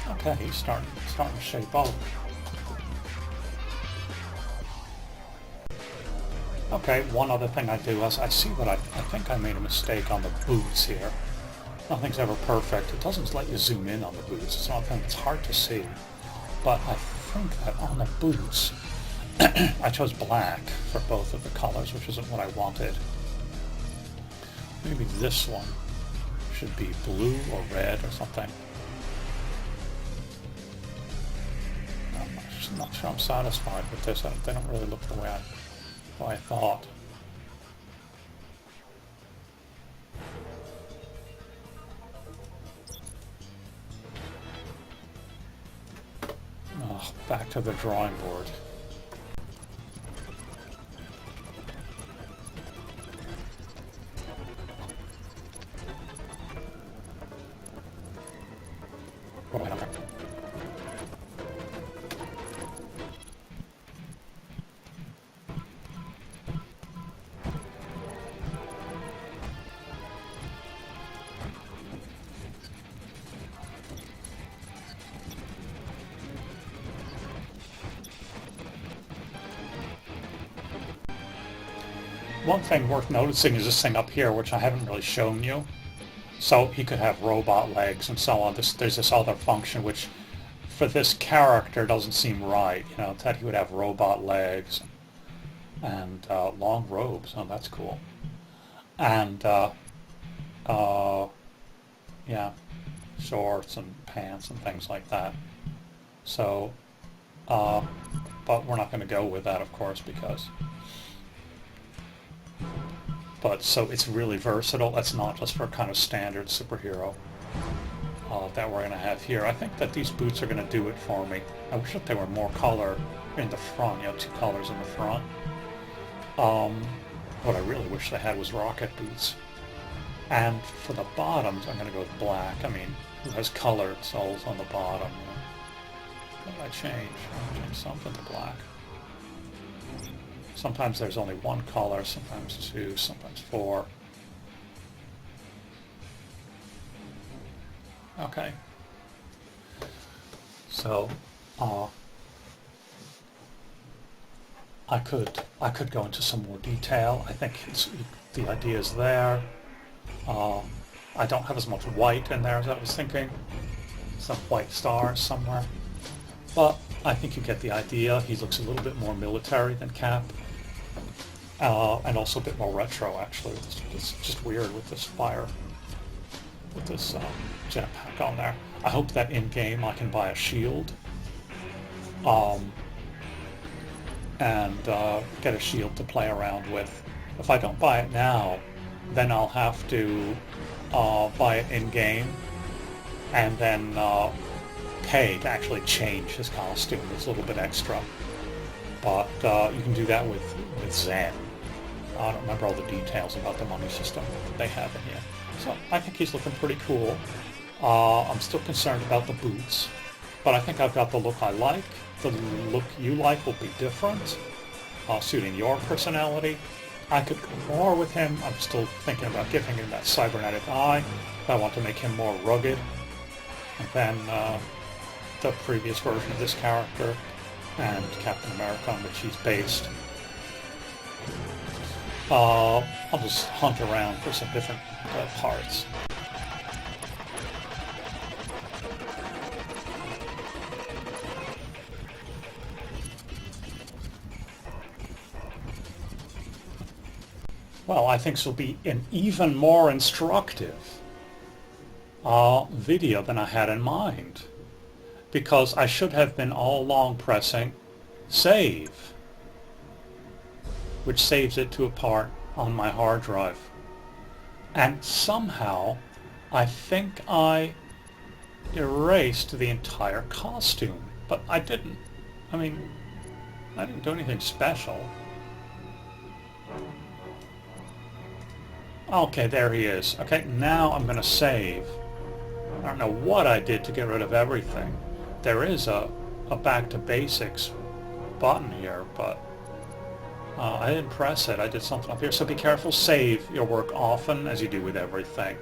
Speaker 1: Okay, he's starting to shape up. Okay, one other thing I do is I see that I think I made a mistake on the boots here. Nothing's ever perfect. It doesn't let you zoom in on the boots. It's something that's hard to see. But I think that on the boots, I chose black for both of the colors, which isn't what I wanted. Maybe this one should be blue or red or something. I'm not sure I'm satisfied with this. They don't really look the way I thought. Oh, back to the drawing board. Right on there. One thing worth noticing is this thing up here, which I haven't really shown you. So he could have robot legs and so on. There's this other function which, for this character, doesn't seem right. You know, that he would have robot legs and long robes. Oh, that's cool. And yeah, shorts and pants and things like that. So, but we're not going to go with that, of course, because. But so it's really versatile. That's not just for kind of standard superhero that we're going to have here. I think that these boots are going to do it for me. I wish that they were more color in the front. You know, 2 colors in the front. What I really wish they had was rocket boots. And for the bottoms, I'm going to go with black. I mean, it has colored soles on the bottom. You know. What did I change? I changed something to black. Sometimes there's only 1 color, sometimes 2, sometimes 4. Okay. So, I could go into some more detail. I think the idea is there. I don't have as much white in there as I was thinking. Some white stars somewhere. But I think you get the idea. He looks a little bit more military than Cap. And also a bit more retro, actually. It's just weird with this fire, with this jetpack on there. I hope that in-game I can buy a shield, and get a shield to play around with. If I don't buy it now, then I'll have to buy it in-game, and then pay to actually change his costume. It's a little bit extra. But you can do that with Zen. I don't remember all the details about the money system that they have in here. So I think he's looking pretty cool. I'm still concerned about the boots, but I think I've got the look I like. The look you like will be different, suiting your personality. I could go more with him. I'm still thinking about giving him that cybernetic eye. I want to make him more rugged than the previous version of this character and Captain America, on which he's based. I'll just hunt around for some different parts. Well, I think this will be an even more instructive video than I had in mind, because I should have been all along pressing save, which saves it to a part on my hard drive. And somehow, I think I erased the entire costume, but I didn't. I mean, I didn't do anything special. Okay, there he is. Okay, now I'm going to save. I don't know what I did to get rid of everything. There is a back to basics button here, but I didn't press it. I did something up here. So be careful. Save your work often, as you do with everything.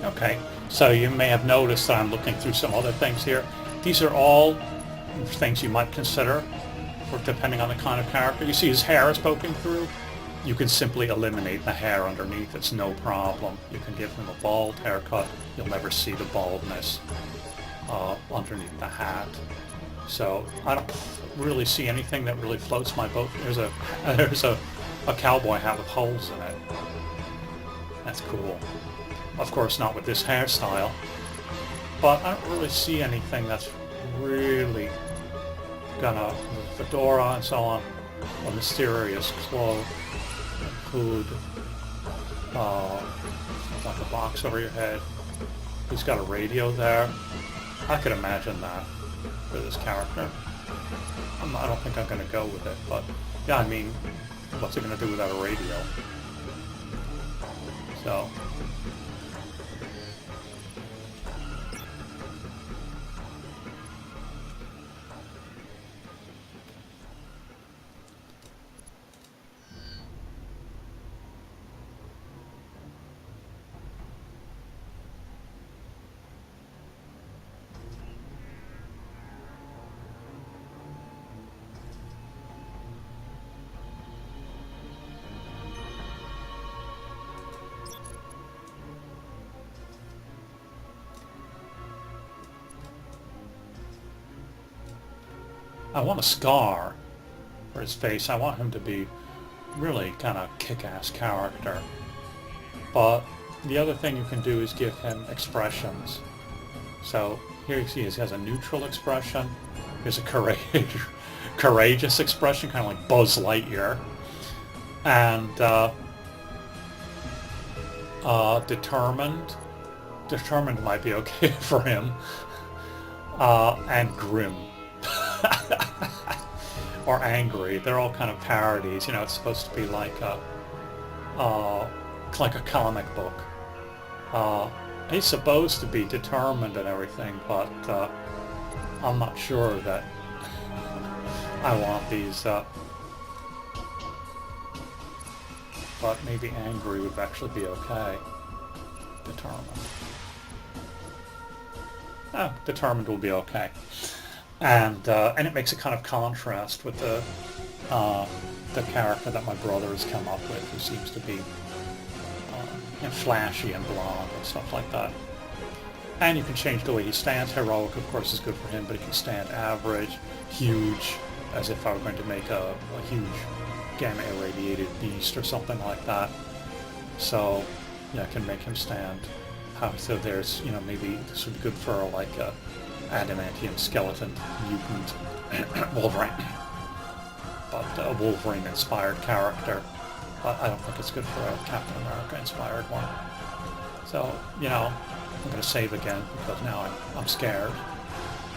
Speaker 1: Okay, so you may have noticed that I'm looking through some other things here. These are all things you might consider for depending on the kind of character. You see his hair is poking through. You can simply eliminate the hair underneath. It's no problem. You can give him a bald haircut. You'll never see the baldness underneath the hat. So I don't really see anything that really floats my boat. There's a cowboy hat with holes in it. That's cool. Of course, not with this hairstyle, but I don't really see anything that's really gonna, with fedora and so on, a mysterious cloak, a hood, like a box over your head. He's got a radio there. I could imagine that for this character. I don't think I'm gonna go with it, but yeah, I mean, what's it gonna do without a radio? So. I want a scar for his face. I want him to be really kind of kick-ass character. But the other thing you can do is give him expressions. So here you see he has a neutral expression. Here's a courageous expression, kind of like Buzz Lightyear. And determined. Determined might be okay for him. And grim. Or angry. They're all kind of parodies. You know, it's supposed to be like a comic book. He's supposed to be determined and everything, but I'm not sure that I want these but maybe angry would actually be okay. Determined. Determined will be okay. And it makes a kind of contrast with the character that my brother has come up with, who seems to be flashy and blonde and stuff like that. And you can change the way he stands. Heroic, of course, is good for him, but he can stand average, huge, as if I were going to make a huge gamma irradiated beast or something like that. So, yeah, I can make him stand. So there's, maybe this would be good for like a adamantium skeleton mutant Wolverine. But a Wolverine-inspired character. But I don't think it's good for a Captain America-inspired one. So, I'm going to save again because now I'm scared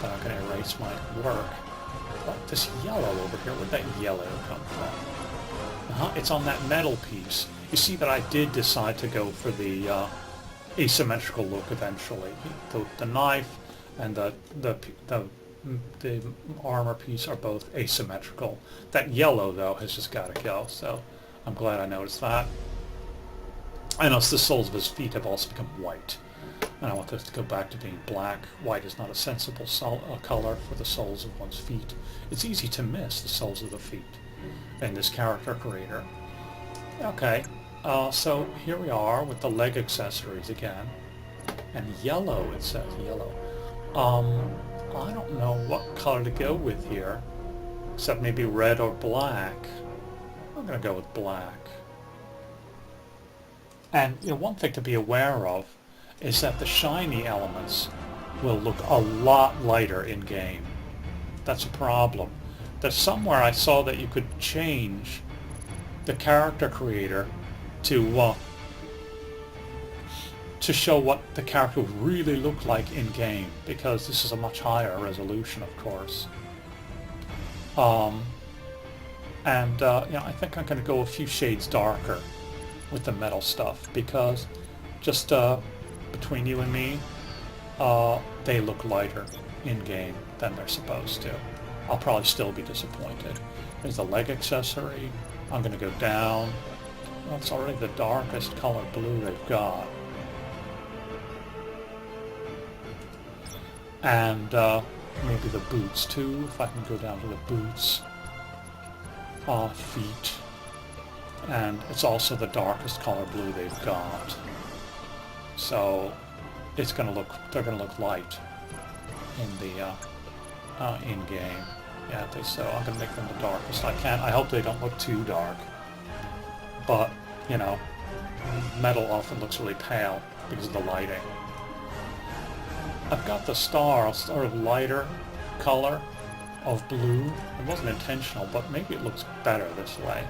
Speaker 1: that I'm going to erase my work. But this yellow over here, where'd that yellow come from? It's on that metal piece. You see that I did decide to go for the asymmetrical look eventually. The knife and the armor piece are both asymmetrical. That yellow, though, has just got to go, so I'm glad I noticed that. I noticed the soles of his feet have also become white, and I want this to go back to being black. White is not a sensible color for the soles of one's feet. It's easy to miss the soles of the feet in this character creator. Okay, so here we are with the leg accessories again, and yellow, it says yellow. I don't know what color to go with here, except maybe red or black. I'm going to go with black. And one thing to be aware of is that the shiny elements will look a lot lighter in-game. That's a problem. There's somewhere I saw that you could change the character creator to show what the character would really look like in-game, because this is a much higher resolution, of course. I think I'm going to go a few shades darker with the metal stuff, because just between you and me, they look lighter in-game than they're supposed to. I'll probably still be disappointed. There's the leg accessory. I'm going to go down. Well, it's already the darkest color blue they've got. And maybe the boots too, if I can go down to the boots. Feet. And it's also the darkest color blue they've got. So they're gonna look light in the in-game. Yeah, so I'm gonna make them the darkest I can. I hope they don't look too dark. But, metal often looks really pale because of the lighting. I've got the star a sort of lighter color of blue. It wasn't intentional, but maybe it looks better this way.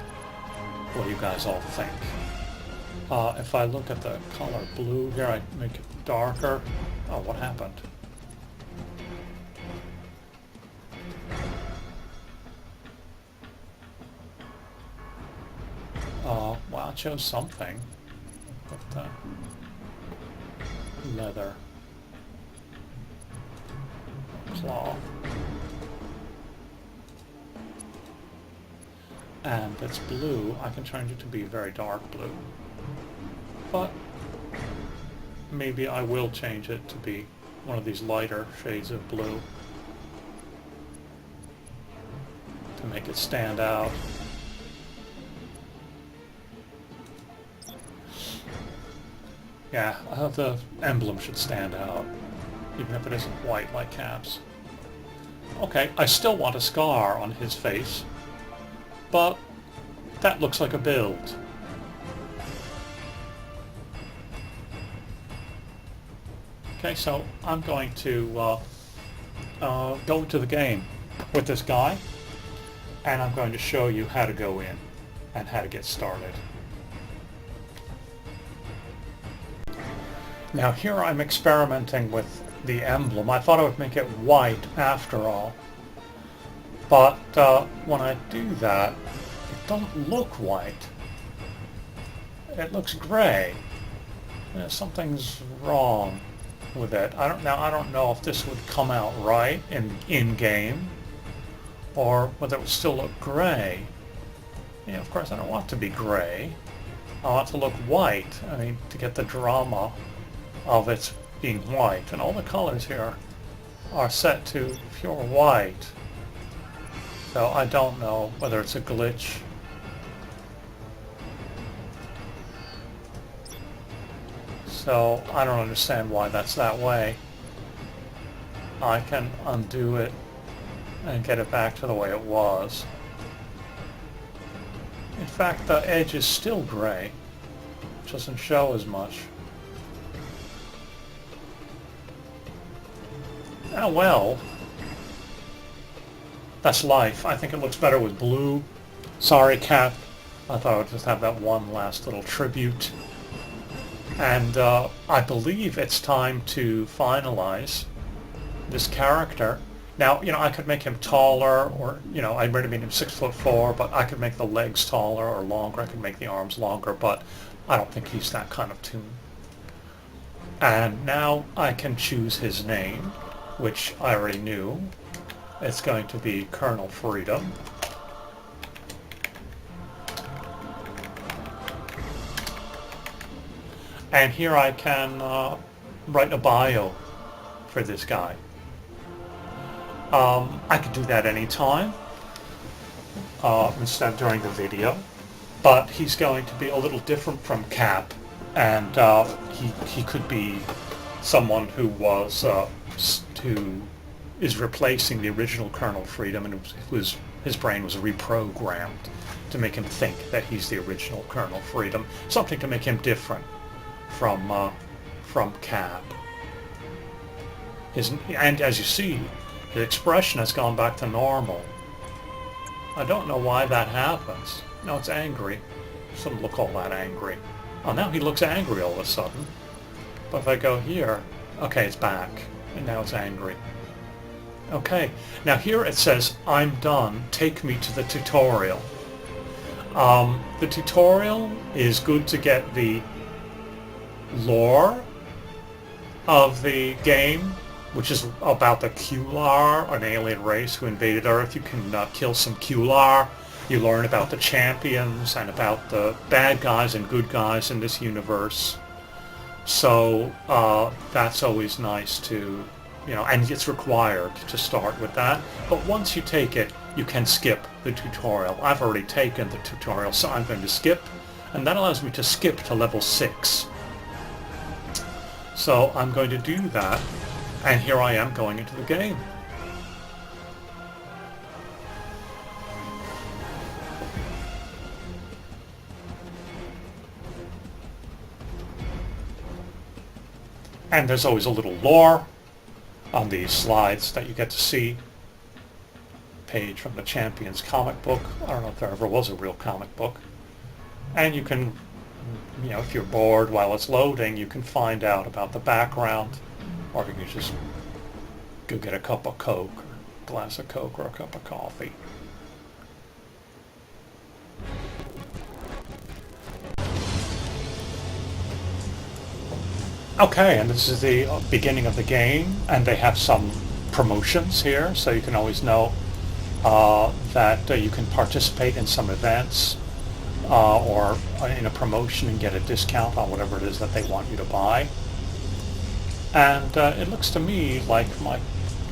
Speaker 1: What do you guys all think? If I look at the color blue here, I make it darker. Oh, what happened? Well, I chose something. But, leather. Cloth. And it's blue. I can change it to be very dark blue. But maybe I will change it to be one of these lighter shades of blue to make it stand out. Yeah, the emblem should stand out, even if it isn't white like Cap's. Okay, I still want a scar on his face, but that looks like a build. Okay, so I'm going to go into the game with this guy, and I'm going to show you how to go in and how to get started. Now here I'm experimenting with the emblem. I thought I would make it white after all, but when I do that, it doesn't look white. It looks gray. Something's wrong with it. I don't know if this would come out right in game, or whether it would still look gray. Yeah, of course I don't want it to be gray. I want to look white. I mean, to get the drama of it being white. And all the colors here are set to pure white. So I don't know whether it's a glitch. So I don't understand why that's that way. I can undo it and get it back to the way it was. In fact, the edge is still gray. It doesn't show as much. Ah, well. That's life. I think it looks better with blue. Sorry, Cap. I thought I would just have that one last little tribute. And I believe it's time to finalize this character. Now, I could make him taller, or, I already made him 6'4", but I could make the legs taller or longer. I could make the arms longer, but I don't think he's that kind of toon. And now I can choose his name, which I already knew. It's going to be Colonel Freedom. And here I can write a bio for this guy. I could do that anytime, instead during the video, but he's going to be a little different from Cap, and he could be someone who is replacing the original Colonel Freedom, and his brain was reprogrammed to make him think that he's the original Colonel Freedom, something to make him different from Cap. And as you see, the expression has gone back to normal. I don't know why that happens. No, it's angry. Doesn't look all that angry. Oh, now he looks angry all of a sudden. But if I go here, okay, it's back. And now it's angry. Okay, now here it says, I'm done. Take me to the tutorial. The tutorial is good to get the lore of the game, which is about the Kular, an alien race who invaded Earth. You can kill some Kular. You learn about the champions and about the bad guys and good guys in this universe. So that's always nice to, and it's required to start with that. But once you take it, you can skip the tutorial. I've already taken the tutorial, so I'm going to skip, and that allows me to skip to level 6. So I'm going to do that. And here I am going into the game. And there's always a little lore on these slides that you get to see. Page from the Champions comic book. I don't know if there ever was a real comic book. And you can, if you're bored while it's loading, you can find out about the background. Or you can just go get a cup of Coke, or a glass of Coke, or a cup of coffee. Okay, and this is the beginning of the game, and they have some promotions here, so you can always know that you can participate in some events or in a promotion and get a discount on whatever it is that they want you to buy. And it looks to me like my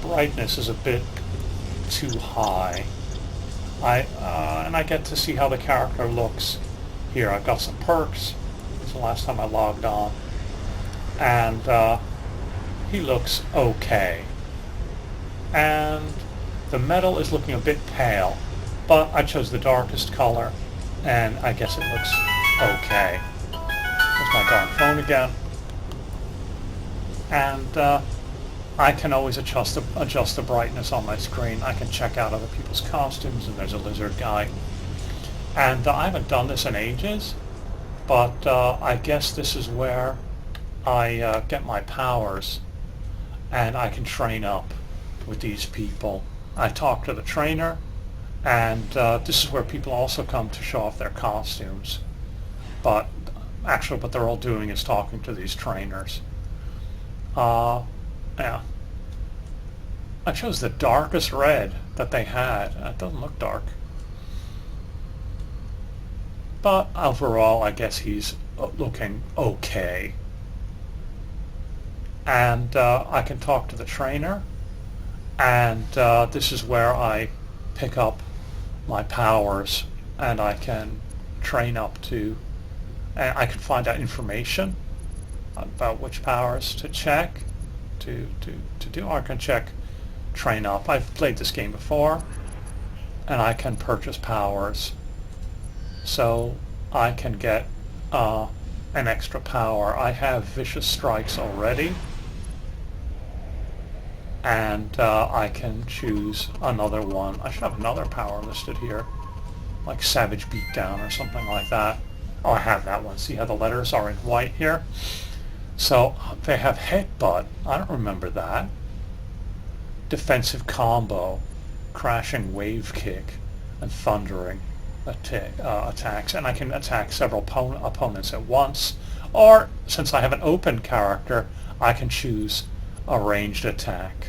Speaker 1: brightness is a bit too high. And I get to see how the character looks here. I've got some perks. It's the last time I logged on. And he looks okay. And the metal is looking a bit pale, but I chose the darkest color, and I guess it looks okay. There's my dark phone again. And I can always adjust the brightness on my screen. I can check out other people's costumes, and there's a lizard guy. And I haven't done this in ages, but I guess this is where I get my powers, and I can train up with these people. I talk to the trainer, and this is where people also come to show off their costumes. But actually what they're all doing is talking to these trainers. Yeah. I chose the darkest red that they had. It doesn't look dark. but overall I guess he's looking okay. And I can talk to the trainer, and this is where I pick up my powers, and I can train up to, and I can find out information about which powers to check, to do. I can check train up. I've played this game before, and I can purchase powers, so I can get an extra power. I have Vicious Strikes already, and I can choose another one. I should have another power listed here, like Savage Beatdown or something like that. Oh, I have that one. See how the letters are in white here? So they have Headbutt. I don't remember that. Defensive Combo, Crashing Wave Kick, and Thundering attacks. And I can attack several opponents at once. Or, since I have an open character, I can choose a ranged attack.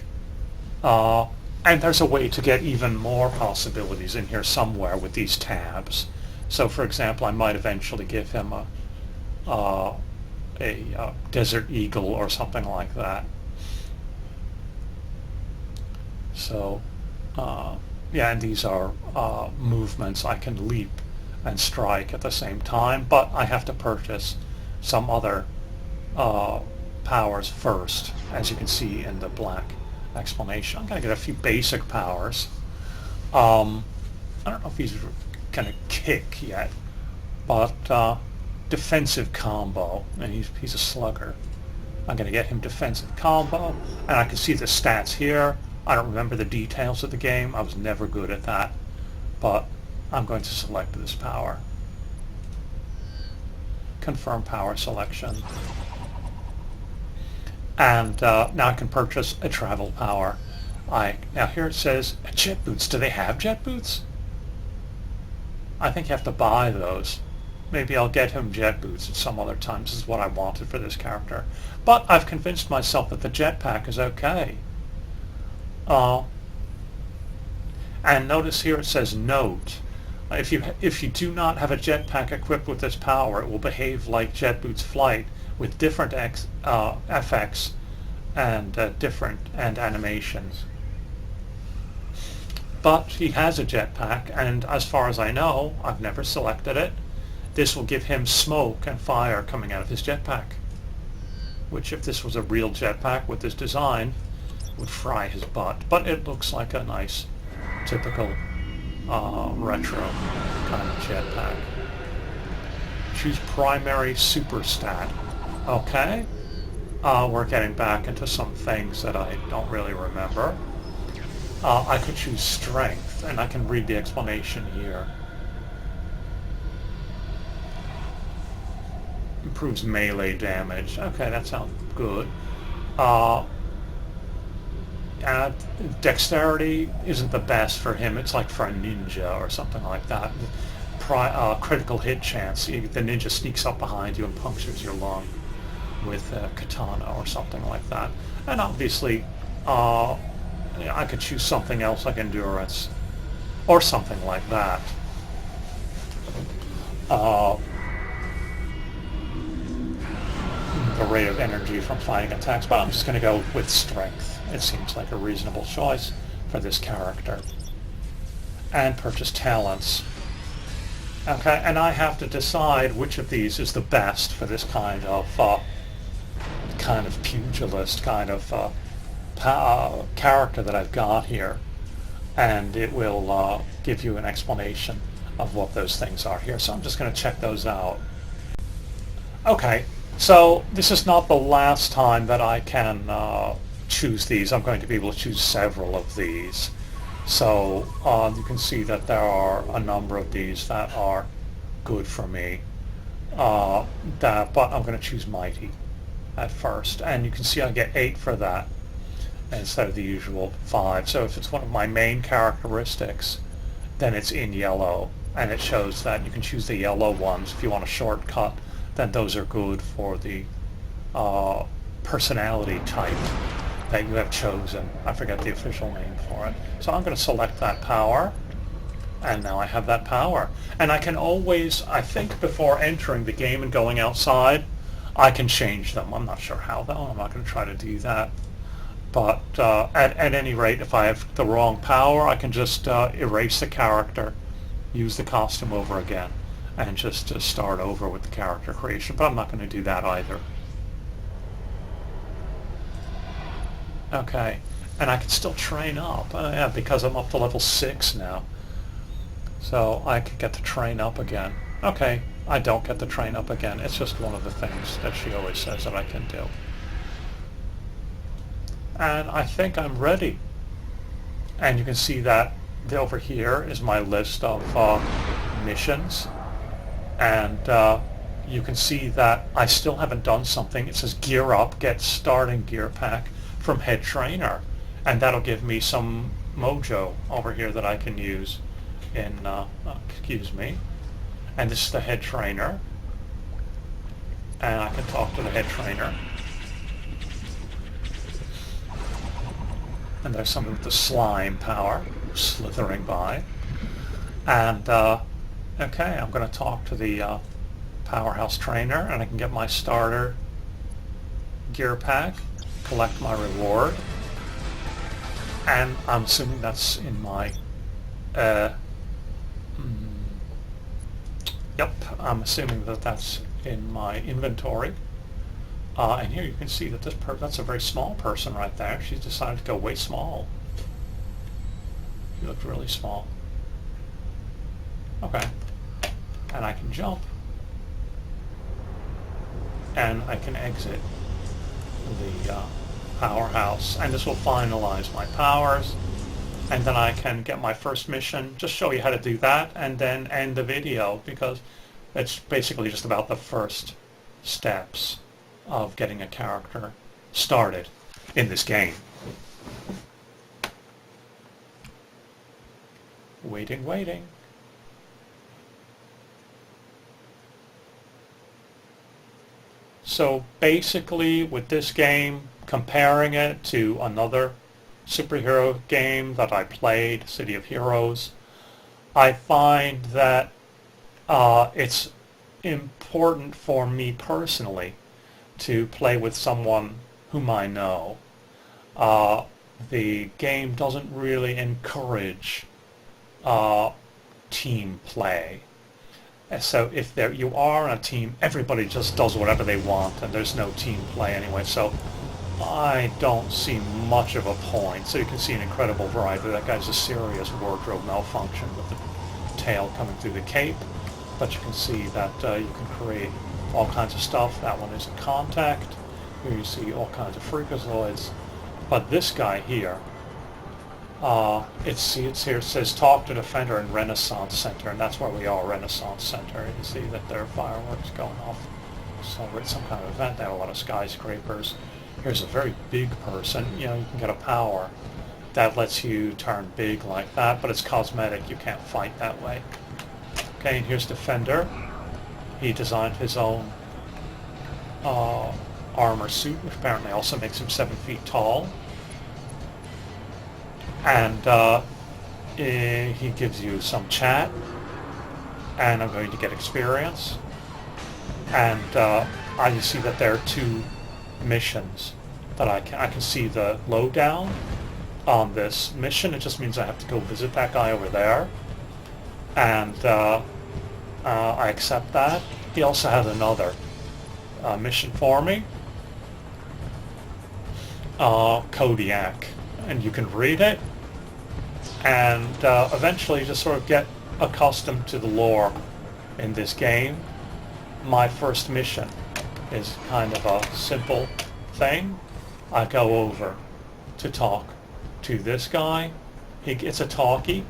Speaker 1: And there's a way to get even more possibilities in here somewhere with these tabs. So, for example, I might eventually give him a Desert Eagle or something like that. So, yeah, and these are movements. I can leap and strike at the same time, but I have to purchase some other powers first, as you can see in the black explanation. I'm going to get a few basic powers. I don't know if he's going to kick yet, but defensive combo, and he's a slugger. I'm going to get him defensive combo, and I can see the stats here. I don't remember the details of the game. I was never good at that, but I'm going to select this power. Confirm power selection. And now I can purchase a travel power. Now here it says jet boots. Do they have jet boots? I think you have to buy those. Maybe I'll get him jet boots at some other time. This is what I wanted for this character. But I've convinced myself that the jetpack is okay. And notice here it says note. If you do not have a jetpack equipped with this power, it will behave like Jet Boots Flight with different FX and different animations. But he has a jetpack, and as far as I know, I've never selected it. This will give him smoke and fire coming out of his jetpack, which, if this was a real jetpack with this design, would fry his butt. But it looks like a nice, typical retro kind of jetpack. Choose primary super stat. Okay. We're getting back into some things that I don't really remember. I could choose strength, and I can read the explanation here. Improves melee damage. Okay, that sounds good. Dexterity isn't the best for him. It's like for a ninja or something like that. Critical hit chance. The ninja sneaks up behind you and punctures your lung with a katana or something like that. And obviously, I could choose something else like endurance or something like that. The rate of energy from fighting attacks, but I'm just going to go with strength. It seems like a reasonable choice for this character. And purchase talents. Okay, and I have to decide which of these is the best for this kind of pugilist, kind of character that I've got here. And it will give you an explanation of what those things are here. So I'm just going to check those out. Okay, so this is not the last time that I can choose these. I'm going to be able to choose several of these. So you can see that there are a number of these that are good for me. But I'm going to choose Mighty at first. And you can see I get 8 for that instead of the usual 5. So if it's one of my main characteristics, then it's in yellow. And it shows that you can choose the yellow ones. If you want a shortcut, then those are good for the personality type that you have chosen. I forget the official name for it. So I'm going to select that power, And now I have that power. And I can always, I think before entering the game and going outside, I can change them. I'm not sure how though. I'm not going to try to do that. But at any rate, if I have the wrong power, I can just erase the character, use the costume over again, and just start over with the character creation. But I'm not going to do that either. Okay, and I can still train up. Yeah, because I'm up to level 6 now. So I could get to train up again. Okay, I don't get to train up again. It's just one of the things that she always says that I can do. And I think I'm ready. And you can see that over here is my list of missions. And you can see that I still haven't done something. It says gear up, get starting gear pack from head trainer. And that'll give me some mojo over here that I can use in, excuse me. And this is the head trainer. And I can talk to the head trainer. And there's something with the slime power slithering by. And, okay, I'm going to talk to the powerhouse trainer, and I can get my starter gear pack, collect my reward, and I'm assuming that's in my, yep, I'm assuming that that's in my inventory. And here you can see that that's a very small person right there. She's decided to go way small. She looked really small. Okay. And I can jump. And I can exit the powerhouse. And this will finalize my powers. And then I can get my first mission, just show you how to do that, and then end the video, because it's basically just about the first steps of getting a character started in this game. Waiting, waiting. So basically with this game, comparing it to another superhero game that I played, City of Heroes, I find that it's important for me personally to play with someone whom I know. The game doesn't really encourage team play. So if you are on a team, everybody just does whatever they want, and there's no team play anyway. So I don't see much of a point. So you can see an incredible variety. That guy's a serious wardrobe malfunction with the tail coming through the cape. But you can see that you can create all kinds of stuff. That one is a contact. Here you see all kinds of freakazoids. But this guy here, it's here, it says talk to Defender in Renaissance Center, and that's where we are, Renaissance Center. You can see that there are fireworks going off. Celebrate some kind of event. They have a lot of skyscrapers. Here's a very big person. You know, you can get a power that lets you turn big like that, but it's cosmetic. You can't fight that way. Okay, and here's Defender. He designed his own armor suit, which apparently also makes him 7 feet tall. And he gives you some chat, and I'm going to get experience. And I see that there are 2 missions that I can see the lowdown on this mission. It just means I have to go visit that guy over there, and I accept that. He also has another mission for me, Kodiak, and you can read it, and eventually just sort of get accustomed to the lore in this game. My first mission is kind of a simple thing. I go over to talk to this guy. It's a talkie.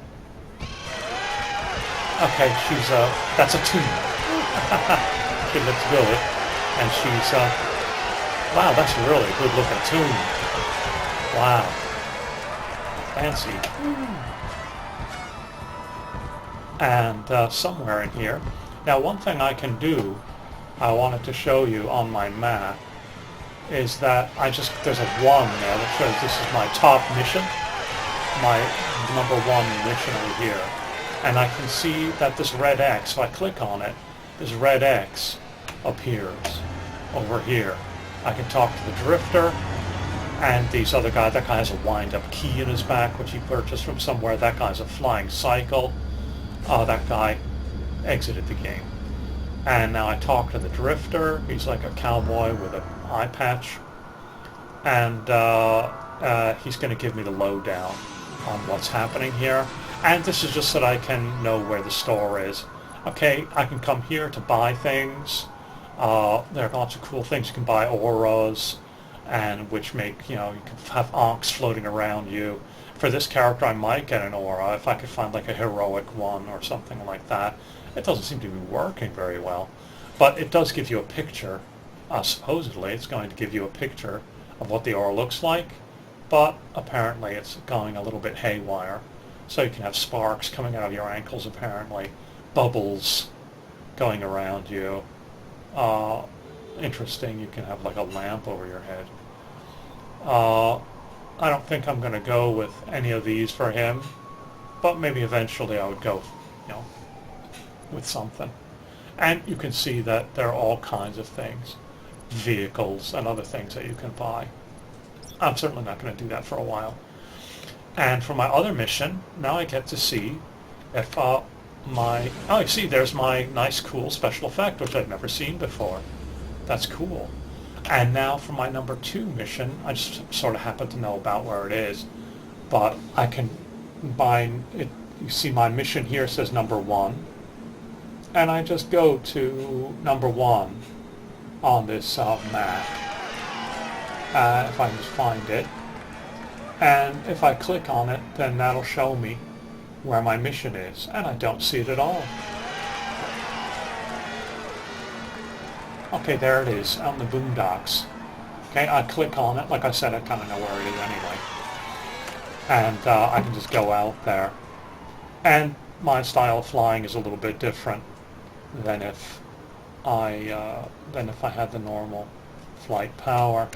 Speaker 1: Okay, that's a tune. She looks good. And she's, wow, that's a really good looking tune. Wow. Fancy. And somewhere in here. Now one thing I can do, I wanted to show you on my map, is that there's a 1 there that shows this is my top mission. My number 1 mission over here. and I can see that this red X, so I click on it, this red X appears over here. I can talk to the drifter, and these other guys, that guy has a wind-up key in his back, which he purchased from somewhere. That guy's a flying cycle. That guy exited the game. And now I talk to the drifter. He's like a cowboy with an eye patch. And he's going to give me the lowdown on what's happening here. And this is just so that I can know where the store is. Okay, I can come here to buy things. There are lots of cool things. You can buy auras, and which make, you can have onks floating around you. For this character, I might get an aura if I could find like a heroic one or something like that. It doesn't seem to be working very well, but it does give you a picture. Supposedly, it's going to give you a picture of what the aura looks like, but apparently it's going a little bit haywire. So you can have sparks coming out of your ankles, apparently, bubbles going around you. Interesting, you can have like a lamp over your head. I don't think I'm going to go with any of these for him, but maybe eventually I would go, with something. And you can see that there are all kinds of things, vehicles and other things that you can buy. I'm certainly not going to do that for a while. And for my other mission, now I get to see if see, there's my nice cool special effect, which I've never seen before. That's cool. And now for my number 2 mission, I just sort of happen to know about where it is, but I can bind it. You see my mission here says number 1, and I just go to number 1 on this map, if I can just find it. And if I click on it, then that'll show me where my mission is, and I don't see it at all. Okay, there it is, out in the boondocks. Okay, I click on it. Like I said, I kind of know where it is anyway. And I can just go out there. And my style of flying is a little bit different than if I had the normal flight power.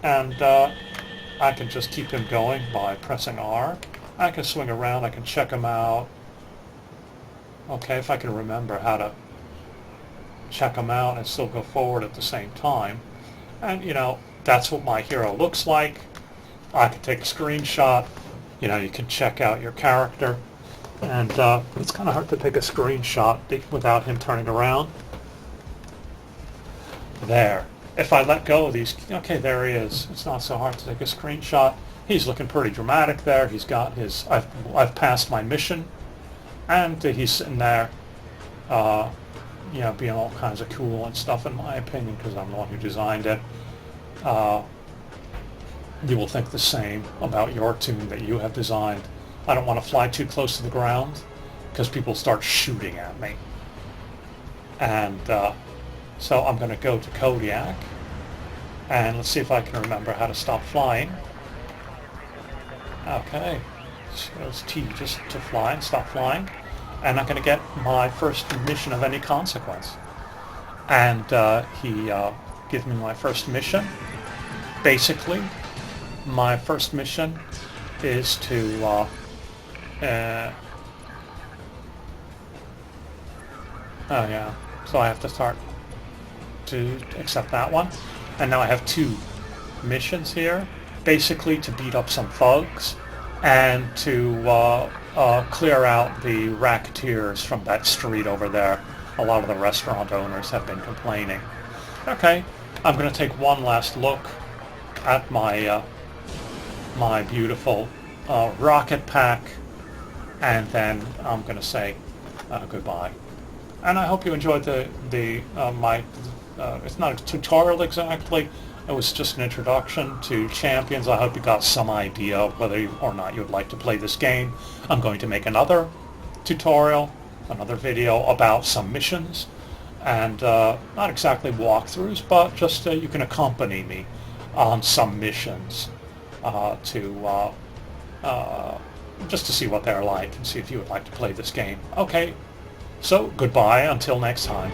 Speaker 1: And I can just keep him going by pressing R. I can swing around, I can check him out. Okay, if I can remember how to check them out and still go forward at the same time. And that's what my hero looks like. I can take a screenshot. You can check out your character, and it's kind of hard to take a screenshot without him turning around. There. If I let go of these, okay, there he is. It's not so hard to take a screenshot. He's looking pretty dramatic there. He's got his, I've passed my mission, and he's sitting there being all kinds of cool and stuff, in my opinion, because I'm the one who designed it. You will think the same about your tune that you have designed. I don't want to fly too close to the ground, because people start shooting at me. And so I'm going to go to Kodiak, and let's see if I can remember how to stop flying. Okay, so it's T just to fly and stop flying. And I'm going to get my first mission of any consequence. And he gives me my first mission. Basically, my first mission is to oh yeah, so I have to start to accept that one. And now I have 2 missions here, basically to beat up some thugs and to clear out the racketeers from that street over there. A lot of the restaurant owners have been complaining. Okay, I'm going to take one last look at my my beautiful rocket pack, and then I'm going to say goodbye. And I hope you enjoyed my it's not a tutorial exactly. It was just an introduction to Champions. I hope you got some idea of whether or not you would like to play this game. I'm going to make another tutorial, another video about some missions, and not exactly walkthroughs, but just you can accompany me on some missions just to see what they're like and see if you would like to play this game. Okay, so goodbye until next time.